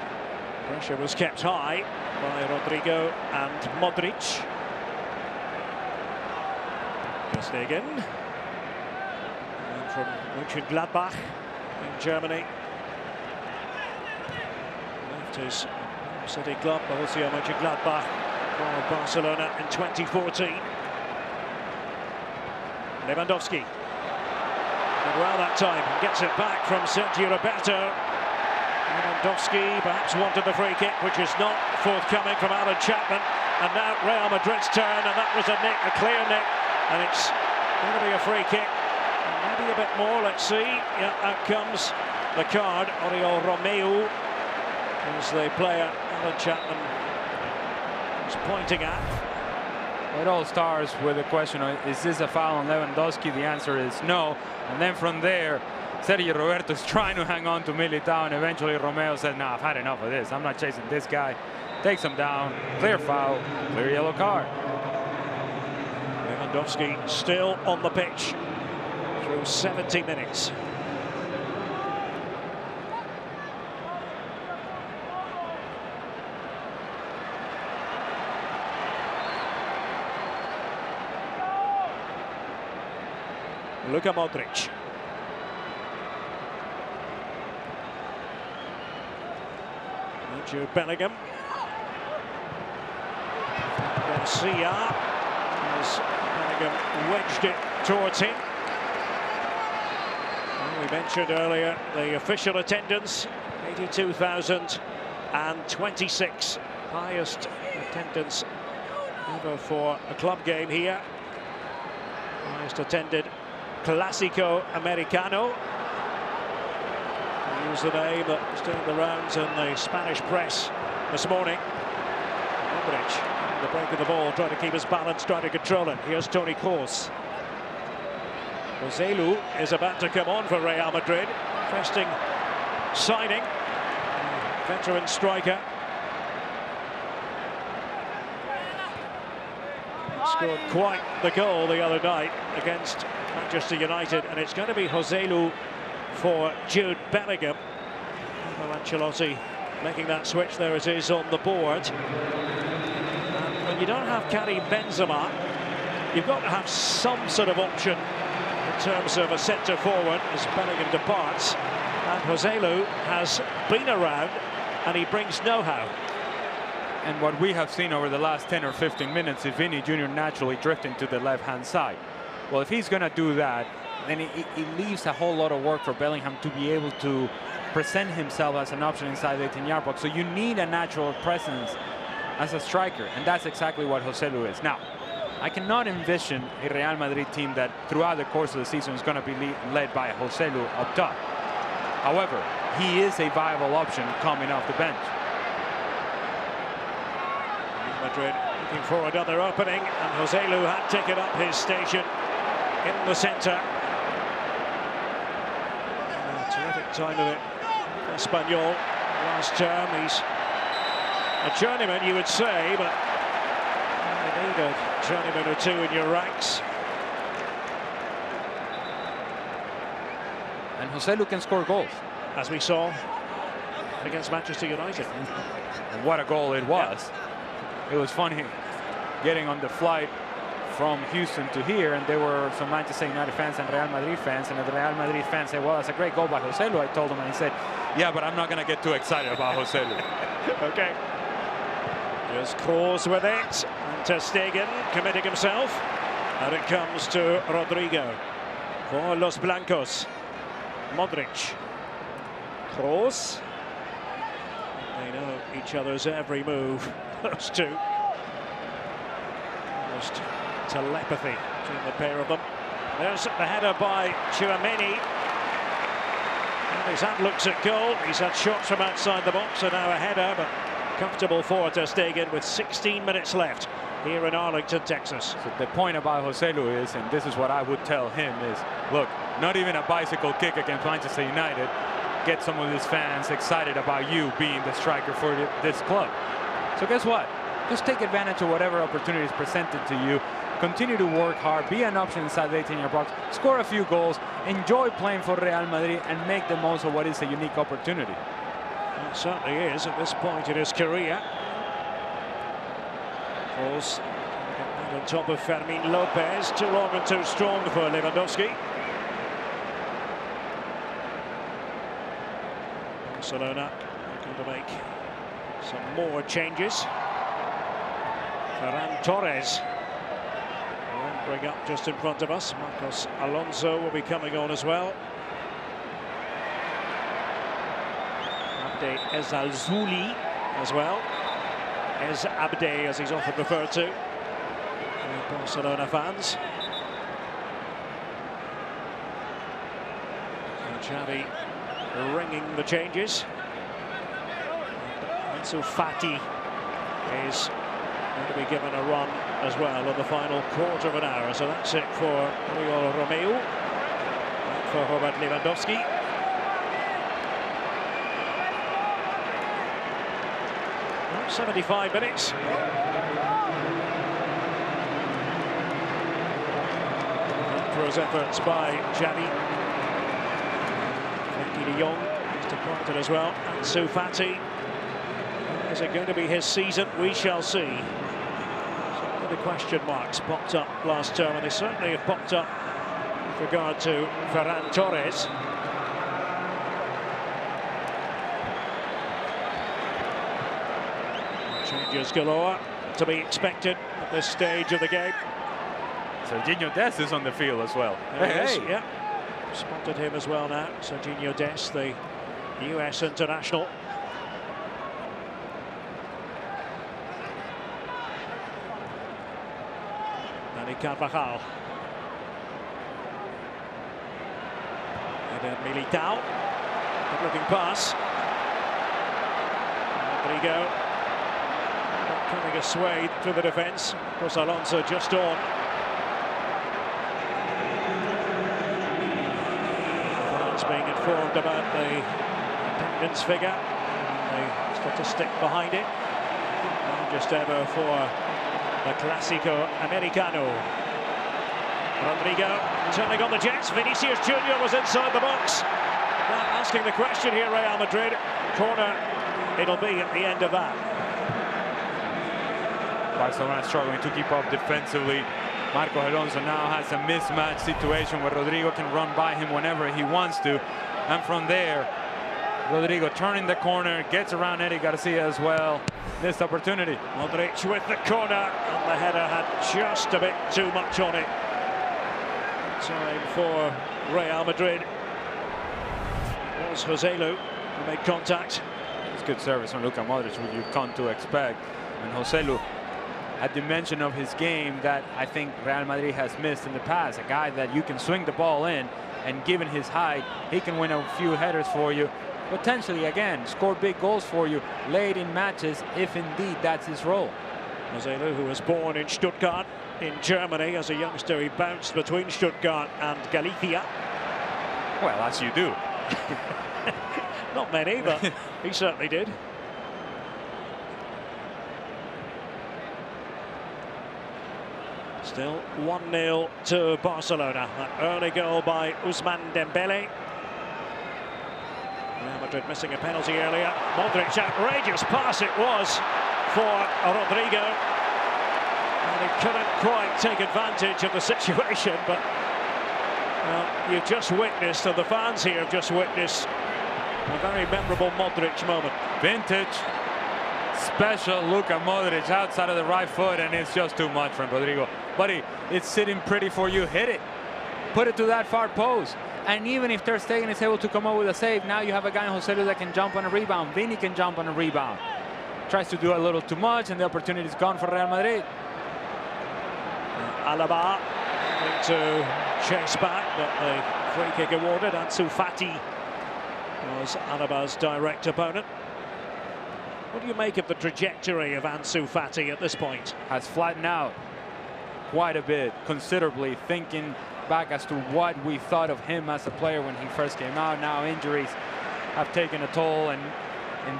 pressure was kept high by Rodrigo and Modric. Stegen. And from Mönchengladbach in Germany. Left his city club, Borussia Mönchengladbach, for Barcelona in 2014. Lewandowski. Did well that time. Gets it back from Sergio Roberto. Lewandowski perhaps wanted the free kick, which is not forthcoming from Alan Chapman. And now Real Madrid's turn, and that was a nick, a clear nick. And it's going to be a free kick. Maybe a bit more, let's see. Yeah, out comes the card. Oriol Romeu is the player Alan Chapman is pointing at.
It all starts with the question of, is this a foul on Lewandowski? The answer is no. And then from there, Sergio Roberto is trying to hang on to Militao, and eventually Romeu said, "No, I've had enough of this. I'm not chasing this guy." Takes him down. Clear foul, clear yellow card.
Lewandowski still on the pitch through 70 minutes. Luka Modric. Jude Bellingham. Garcia. As Bellingham wedged it towards him. Well, we mentioned earlier the official attendance, 82,026, highest attendance ever for a club game here. Highest attended Clasico Americano. Use the name that was doing the rounds in the Spanish press this morning. Modric, the break of the ball, trying to keep his balance, trying to control it. Here's Toni Kroos. Joselu is about to come on for Real Madrid. Interesting signing. Veteran striker. Scored quite the goal the other night against Manchester United, and it's going to be Joselu for Jude Bellingham. Well, Ancelotti making that switch. There it is on the board. And when you don't have Karim Benzema, you've got to have some sort of option in terms of a centre forward as Bellingham departs. And Joselu has been around and he brings know-how.
And what we have seen over the last 10 or 15 minutes is Vinny Jr. naturally drifting to the left-hand side. Well, if he's going to do that, then it leaves a whole lot of work for Bellingham to be able to present himself as an option inside the 18-yard box. So you need a natural presence as a striker, and that's exactly what Joselu is. Now, I cannot envision a Real Madrid team that throughout the course of the season is going to be led by Joselu up top. However, he is a viable option coming off the bench.
Madrid looking for another opening, and Joselu had taken up his station in the centre. Terrific time of it. Espanyol last term. He's a journeyman, you would say, but you need a journeyman or two in your ranks.
And Joselu can score goals,
as we saw against Manchester United.
And what a goal it was. Yeah. It was funny getting on the flight from Houston to here, and there were some Manchester United fans and Real Madrid fans, and the Real Madrid fans said, well, that's a great goal by Joselu. I told him, and he said, yeah, but I'm not going to get too excited about Joselu.
Okay. Just Kroos with it, and Ter Stegen committing himself, and it comes to Rodrigo for Los Blancos. Modric, Kroos. They know each other's every move, those two. Almost telepathy between the pair of them. There's the header by Tchouaméni. And he's had looks at goal. He's had shots from outside the box, and now a header, but comfortable for Ter Stegen with 16 minutes left here in Arlington, Texas.
So the point about Joselu is, and this is what I would tell him, is, look, not even a bicycle kick against Manchester United get some of his fans excited about you being the striker for this club. So guess what? Just take advantage of whatever opportunity is presented to you. Continue to work hard, be an option inside the 18-yard box, score a few goals, enjoy playing for Real Madrid, and make the most of what is a unique opportunity.
It certainly is at this point in his career. Kroos on top of Fermin Lopez, too long and too strong for Lewandowski. Barcelona looking to make some more changes. Ferran Torres will bring up just in front of us. Marcos Alonso will be coming on as well. Abde Ezalzouli as well. Ez Abde, as he's often referred to. Barcelona fans. So Xavi ringing the changes. Ansu Fati is going to be given a run as well in the final quarter of an hour. So that's it for Oriol Romeu, for Robert Lewandowski. 75 minutes. For his efforts by Xavi. De Jong is departed as well. Ansu Fati. Is it going to be his season? We shall see. So the question marks popped up last term, and they certainly have popped up with regard to Ferran Torres. Changes galore to be expected at this stage of the game.
Serginho Dest is on the field as well.
Hey. Yeah. Spotted him as well now. Serginho Dest, the US international. Dani Carvajal. And then Militao. Good looking pass. Rodrigo. Killing a swathe through the defence. Of course, Alonso just on. France being informed about the attendance figure and the statistic behind it. Largest ever for the Clasico Americano. Rodrigo turning on the jets. Vinicius Junior was inside the box. Now asking the question here, Real Madrid. Corner it'll be at the end of that.
Barcelona struggling to keep up defensively. Marcos Alonso now has a mismatch situation where Rodrigo can run by him whenever he wants to. And from there, Rodrigo turning the corner, gets around Eddie Garcia as well. Missed opportunity.
Modric with the corner, and the header had just a bit too much on it. Time for Real Madrid. It was Joselu who made contact.
It's good service from Luka Modric, which you've come to expect. And Joselu, a dimension of his game that I think Real Madrid has missed in the past. A guy that you can swing the ball in, and given his height, he can win a few headers for you. Potentially, again, score big goals for you late in matches, if indeed that's his role.
Joselu, who was born in Stuttgart in Germany. As a youngster, he bounced between Stuttgart and Galicia.
Well, as you do.
Not many, but he certainly did. Still 1-0 to Barcelona. That early goal by Ousmane Dembele. Real Madrid missing a penalty earlier. Modric, outrageous pass it was for Rodrigo. And he couldn't quite take advantage of the situation, but well, you've just witnessed, and the fans here have just witnessed, a very memorable Modric moment.
Vintage, special Luka Modric outside of the right foot, and it's just too much from Rodrigo. Buddy, it's sitting pretty for you. Hit it. Put it to that far post. And even if Ter Stegen is able to come up with a save, now you have a guy in Joselu that can jump on a rebound. Vini can jump on a rebound. Tries to do a little too much, and the opportunity is gone for Real Madrid.
Alaba to chase back, but the free kick awarded. Ansu Fati was Alaba's direct opponent. What do you make of the trajectory of Ansu Fati at this point?
Has flattened out quite a bit, considerably, thinking back as to what we thought of him as a player when he first came out. Now injuries have taken a toll, and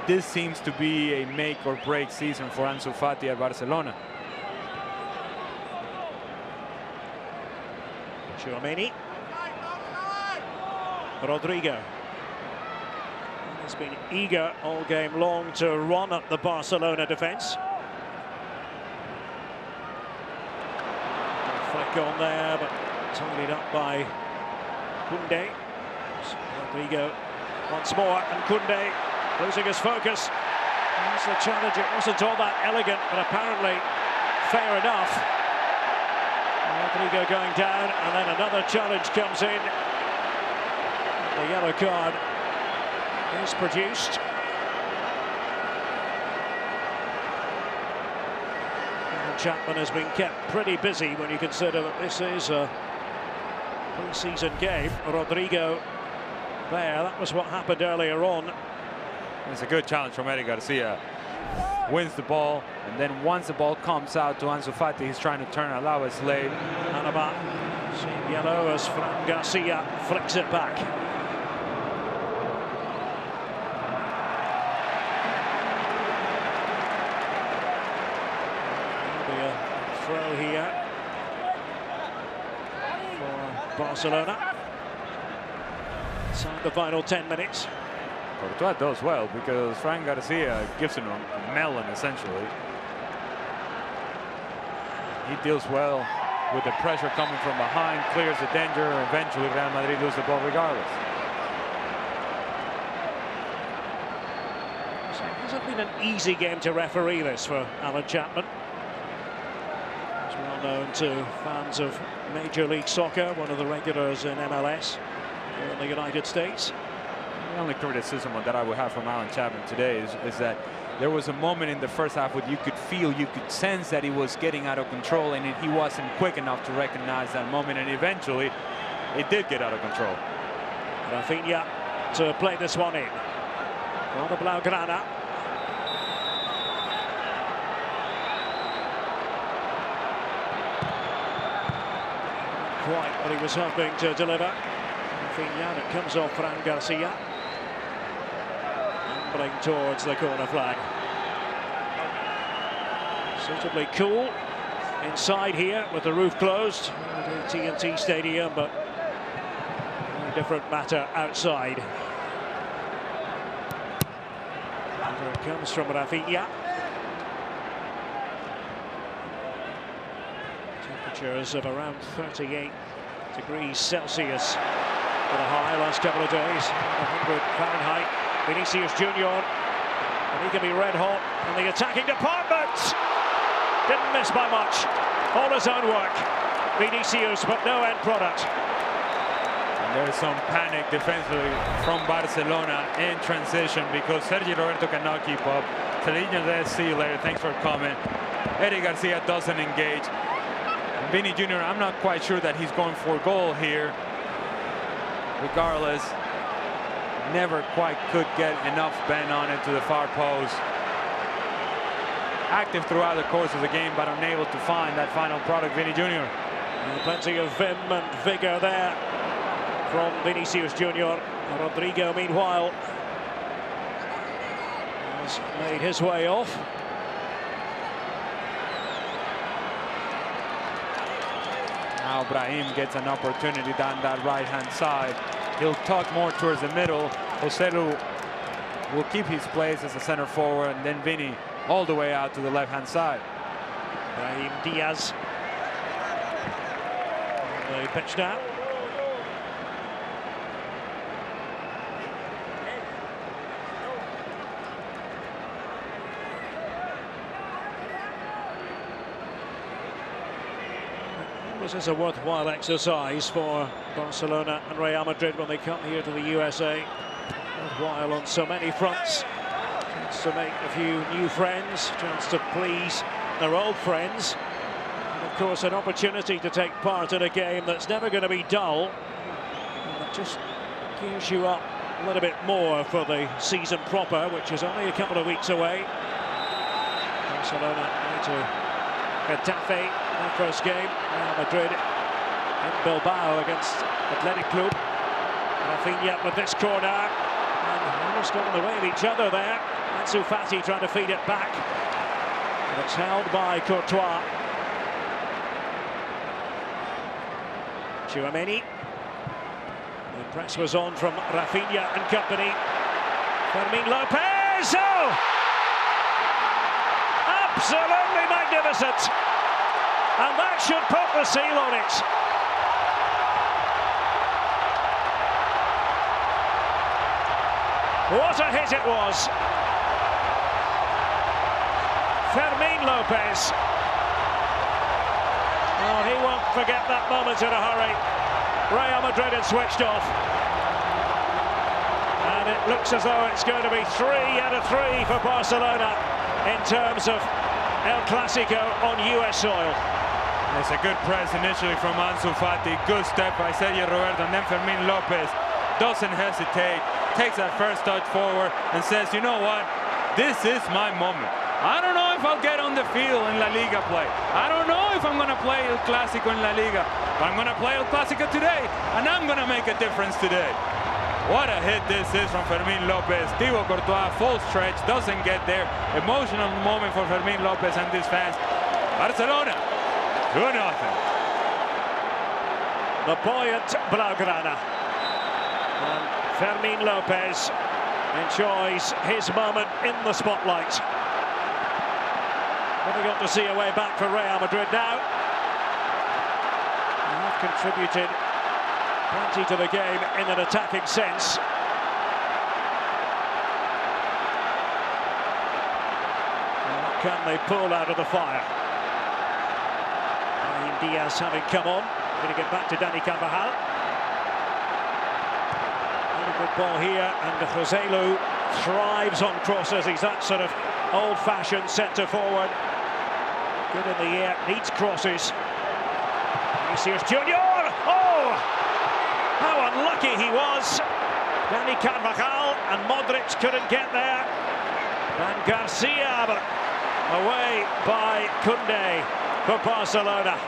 this seems to be a make or break season for Ansu Fati at Barcelona.
Tchouaméni. Rodrigo. He's been eager all game long to run at the Barcelona defence. Flick on there, but tidied up by Koundé. Rodrigo once more, and Koundé losing his focus. That's the challenge. It wasn't all that elegant, but apparently fair enough. Rodrigo going down, and then another challenge comes in. The yellow card is produced. And Chapman has been kept pretty busy when you consider that this is a pre-season game. Rodrigo there, that was what happened earlier on.
It's a good challenge from Eddie Garcia. Wins the ball, and then once the ball comes out to Ansu Fati, he's trying to turn Alaba's late.
Alaba seeing yellow as Fran Garcia flicks it back. There'll be a throw here for Barcelona. Inside the final 10 minutes.
Courtois does well because Fran Garcia gives him a melon, essentially. He deals well with the pressure coming from behind, clears the danger, and eventually Real Madrid lose the ball regardless.
So it hasn't been an easy game to referee this for Alan Chapman. He's well known to fans of Major League Soccer, one of the regulars in MLS here in the United States.
The only criticism that I would have from Alan Chapman today is that there was a moment in the first half where you could feel, you could sense that he was getting out of control, and he wasn't quick enough to recognize that moment, and eventually it did get out of control.
Rafinha to play this one in for the Blaugrana. quite what he was hoping to deliver. Rafinha, it comes off Fran Garcia. Ambling towards the corner flag. Suitably cool inside here with the roof closed. The TNT Stadium, but a different matter outside. Here it comes from Rafinha. Temperatures of around 38 degrees Celsius for the high last couple of days. 100 Fahrenheit. Vinicius Junior, and he can be red hot in the attacking department. Didn't miss by much. All his own work. Vinicius, but no end product.
And there's some panic defensively from Barcelona in transition because Sergi Roberto cannot keep up. Teliño says, see you later, thanks for coming. Eric Garcia doesn't engage. Vini Jr., I'm not quite sure that he's going for goal here. Regardless, never quite could get enough bend on it to the far post. Active throughout the course of the game, but unable to find that final product, Vini Jr.
And plenty of vim and vigour there from Vinicius Junior. Rodrigo, meanwhile, has made his way off.
Now Brahim gets an opportunity down that right-hand side. He'll tuck more towards the middle. Joselu will keep his place as a center forward, and then Vini all the way out to the left-hand side.
Brahim Diaz. They pitch now. This is a worthwhile exercise for Barcelona and Real Madrid when they come here to the USA. Worthwhile on so many fronts. Chance to make a few new friends, chance to please their old friends. And of course, an opportunity to take part in a game that's never going to be dull. And that just gears you up a little bit more for the season proper, which is only a couple of weeks away. Barcelona need to Getafe, their first game. Real Madrid in Bilbao against Athletic Club. Rafinha with this corner, and almost got in the way of each other there. Ansu Fati trying to feed it back, and it's held by Courtois. Tchouaméni. The press was on from Rafinha and company. Fermin Lopez. Oh! Absolutely magnificent, and that should put the seal on it. What a hit it was. Fermin Lopez. Oh, he won't forget that moment in a hurry. Real Madrid had switched off, and it looks as though it's going to be 3 out of 3 for Barcelona in terms of El Clasico on US soil.
It's a good press initially from Ansu Fati. Good step by Sergio Roberto, and then Fermin Lopez doesn't hesitate, takes that first touch forward and says, you know what, this is my moment. I don't know if I'll get on the field in La Liga play. I don't know if I'm going to play El Clasico in La Liga, but I'm going to play El Clasico today, and I'm going to make a difference today. What a hit this is from Fermin Lopez. Thibaut Courtois, full stretch, doesn't get there. Emotional moment for Fermin Lopez and his fans. Barcelona, 2-0.
The buoyant Blaugrana. And Fermin Lopez enjoys his moment in the spotlight. Difficult to see a way back for Real Madrid now. They have contributed plenty to the game in an attacking sense. And what can they pull out of the fire? Brahim Diaz having come on. Going to get back to Dani Carvajal. Very good ball here, and Joselu thrives on crosses. He's that sort of old-fashioned centre forward. Good in the air, needs crosses. Vinicius Junior. Oh! How unlucky he was. Dani Carvajal and Modric couldn't get there. And Garcia, but away by Koundé for Barcelona.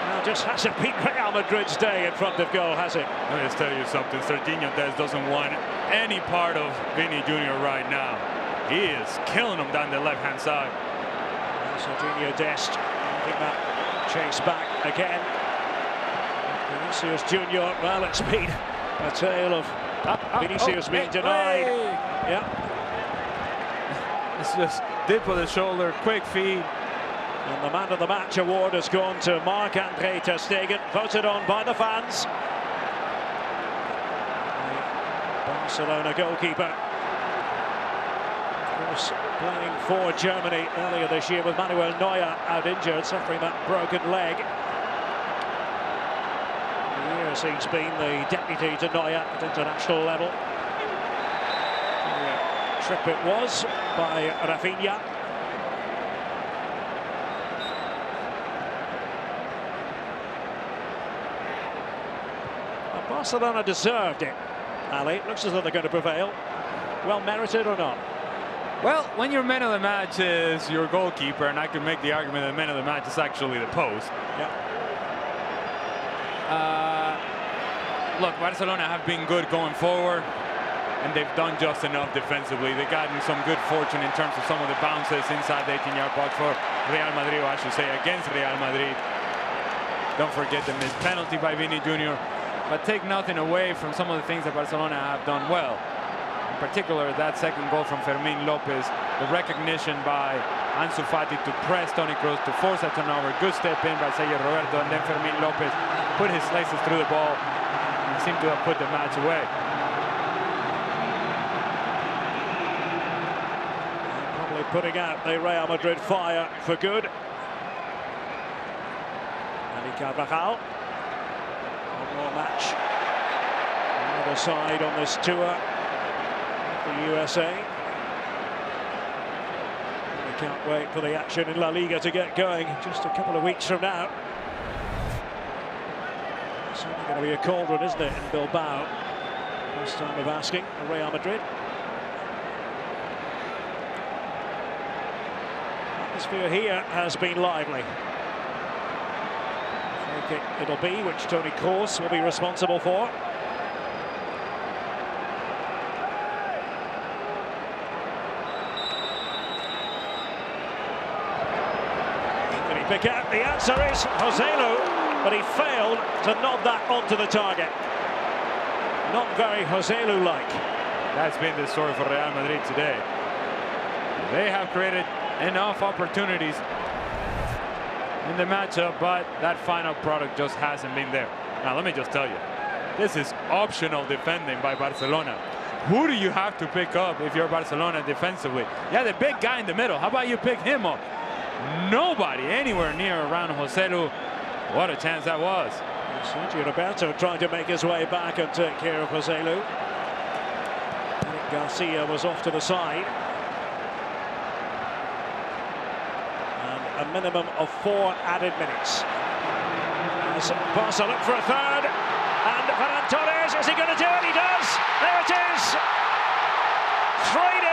Well, just hasn't been Real Madrid's day in front of goal, has it?
Let me just tell you something. Serginho Dest doesn't want any part of Vini Jr. right now. He is killing him down the left-hand side.
Serginho Dest having that chase back again. Vinicius Jr. Well, it's been a tale of Vinicius being denied. Yeah.
It's just dip of the shoulder, quick feed.
And the man of the match award has gone to Marc-Andre ter Stegen, voted on by the fans. The Barcelona goalkeeper, of course, playing for Germany earlier this year with Manuel Neuer out injured, suffering that broken leg. For years he's been the deputy to Neuer at international level. A trip it was by Rafinha. Barcelona deserved it, Ali. Looks as though they're going to prevail. Well merited or not?
Well, when your man of the match is your goalkeeper, and I can make the argument that the man of the match is actually the post.
Yeah.
Look, Barcelona have been good going forward, and they've done just enough defensively. They've gotten some good fortune in terms of some of the bounces inside the 18-yard box for Real Madrid, or I should say against Real Madrid. Don't forget the missed penalty by Vini Jr. But take nothing away from some of the things that Barcelona have done well. In particular, that second goal from Fermín López, the recognition by Ansu Fati to press Toni Kroos to force a turnover. Good step in by Sergio Roberto, and then Fermín López put his laces through the ball and seemed to have put the match away.
Probably putting out the Real Madrid fire for good. Dani Carvajal. One more match. Another side on this tour. The USA. We can't wait for the action in La Liga to get going just a couple of weeks from now. It's certainly going to be a cauldron, isn't it, in Bilbao? First time of asking for Real Madrid. Atmosphere here has been lively. Free kick it'll be, which Toni Kroos will be responsible for. Pick out. The answer is Joselu, but he failed to nod that onto the target. Not very Joselu-like.
That's been the story for Real Madrid today. They have created enough opportunities in the matchup, but that final product just hasn't been there. Now, let me just tell you, this is optional defending by Barcelona. Who do you have to pick up if you're Barcelona defensively? Yeah, the big guy in the middle. How about you pick him up? Nobody anywhere near around Joselu. What a chance that was.
Sergio Roberto trying to make his way back and take care of Joselu. Eric Garcia was off to the side. And a minimum of 4 added minutes. As Barca look for a third. And Ferran Torres, is he going to do it? He does! There it is! 3-0.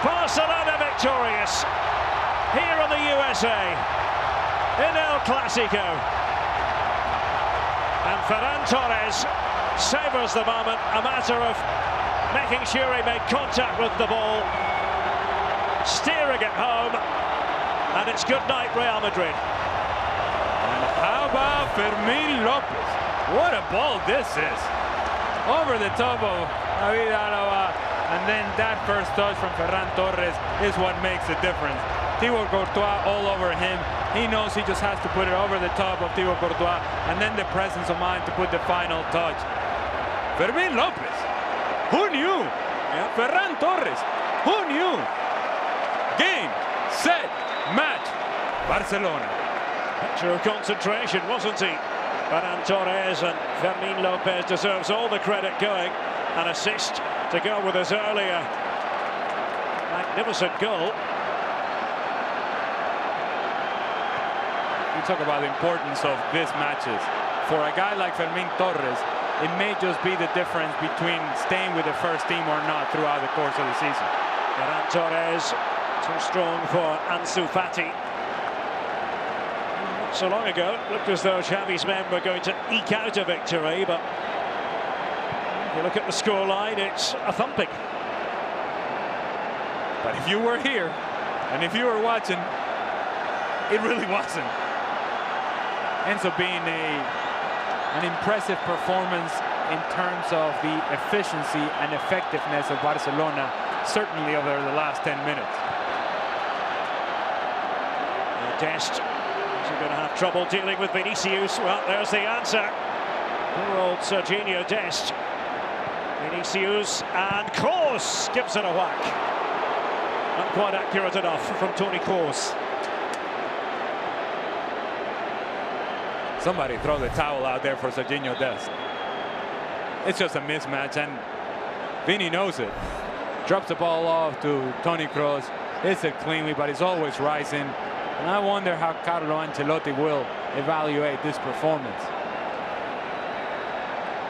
Barcelona victorious here on the USA in El Clasico, and Ferran Torres savours the moment. A matter of making sure he made contact with the ball, steering it home, and it's good night Real Madrid.
And how about Fermín López? What a ball this is! Over the top of David Alaba. And then that first touch from Ferran Torres is what makes the difference. Thibaut Courtois all over him. He knows he just has to put it over the top of Thibaut Courtois, and then the presence of mind to put the final touch. Fermín López, who knew?
Yep.
Ferran Torres, who knew? Game, set, match, Barcelona.
Picture of concentration, wasn't he? Ferran Torres, and Fermín López deserves all the credit going. An assist to go with his earlier magnificent goal.
You talk about the importance of these matches. For a guy like Fermín Torres, it may just be the difference between staying with the first team or not throughout the course of the season.
Ferran Torres Too strong for Ansu Fati. Not so long ago, it looked as though Xavi's men were going to eke out a victory, but if you look at the scoreline, it's a thumping.
But if you were here, and if you were watching, it really wasn't. Ends up being an impressive performance in terms of the efficiency and effectiveness of Barcelona, certainly over the last 10 minutes.
Dest, is he going to have trouble dealing with Vinicius? Well, there's the answer. Poor old Serginho Dest. Vinicius, and Kroos gives it a whack. Not quite accurate enough from Toni Kroos.
Somebody throw the towel out there for Serginho Dest. It's just a mismatch, and Vini knows it. Drops the ball off to Toni Kroos. Hits it cleanly, but he's always rising. And I wonder how Carlo Ancelotti will evaluate this performance.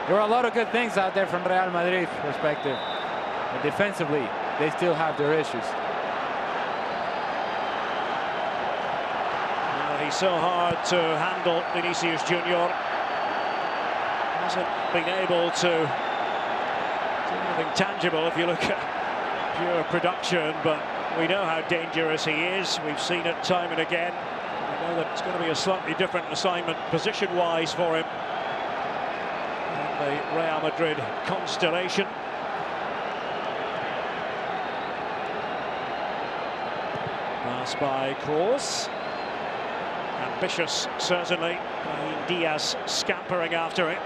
There are a lot of good things out there from Real Madrid's perspective, but defensively, they still have their issues.
He's so hard to handle, Vinicius Junior. Hasn't been able to do anything tangible if you look at pure production, but we know how dangerous he is. We've seen it time and again. We know that it's going to be a slightly different assignment position-wise for him in the Real Madrid constellation. Pass by Kroos. Ambitious, certainly. Diaz scampering after it.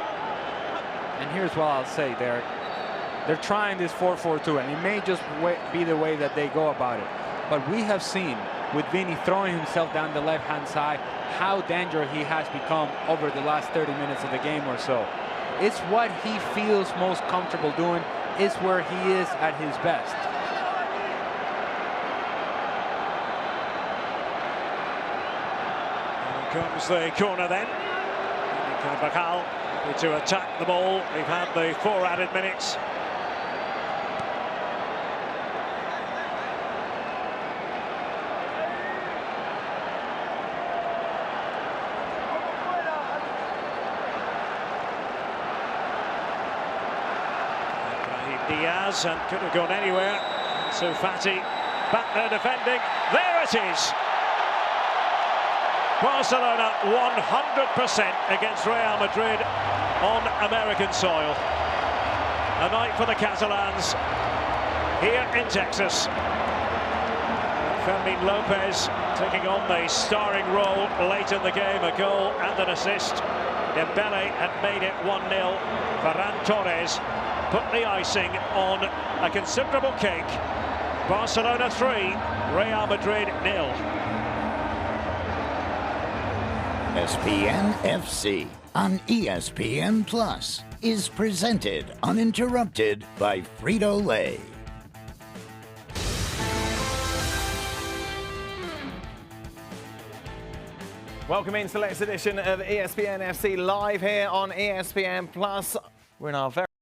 And here's what I'll say, Derek. They're trying this 4-4-2, and it may just be the way that they go about it. But we have seen, with Vini throwing himself down the left-hand side, how dangerous he has become over the last 30 minutes of the game or so. It's what he feels most comfortable doing. It's where he is at his best.
Comes the corner then. Carvajal to attack the ball. We've had the 4 added minutes. Diaz, and could have gone anywhere. So Fati back there defending. There it is. Barcelona 100% against Real Madrid on American soil. A night for the Catalans here in Texas. Fermin Lopez taking on the starring role late in the game, a goal and an assist. Dembele had made it 1-0. Ferran Torres put the icing on a considerable cake. Barcelona 3, Real Madrid 0.
ESPN FC on ESPN Plus is presented uninterrupted by Frito-Lay.
Welcome into the latest edition of ESPN FC live here on ESPN Plus. We're in our very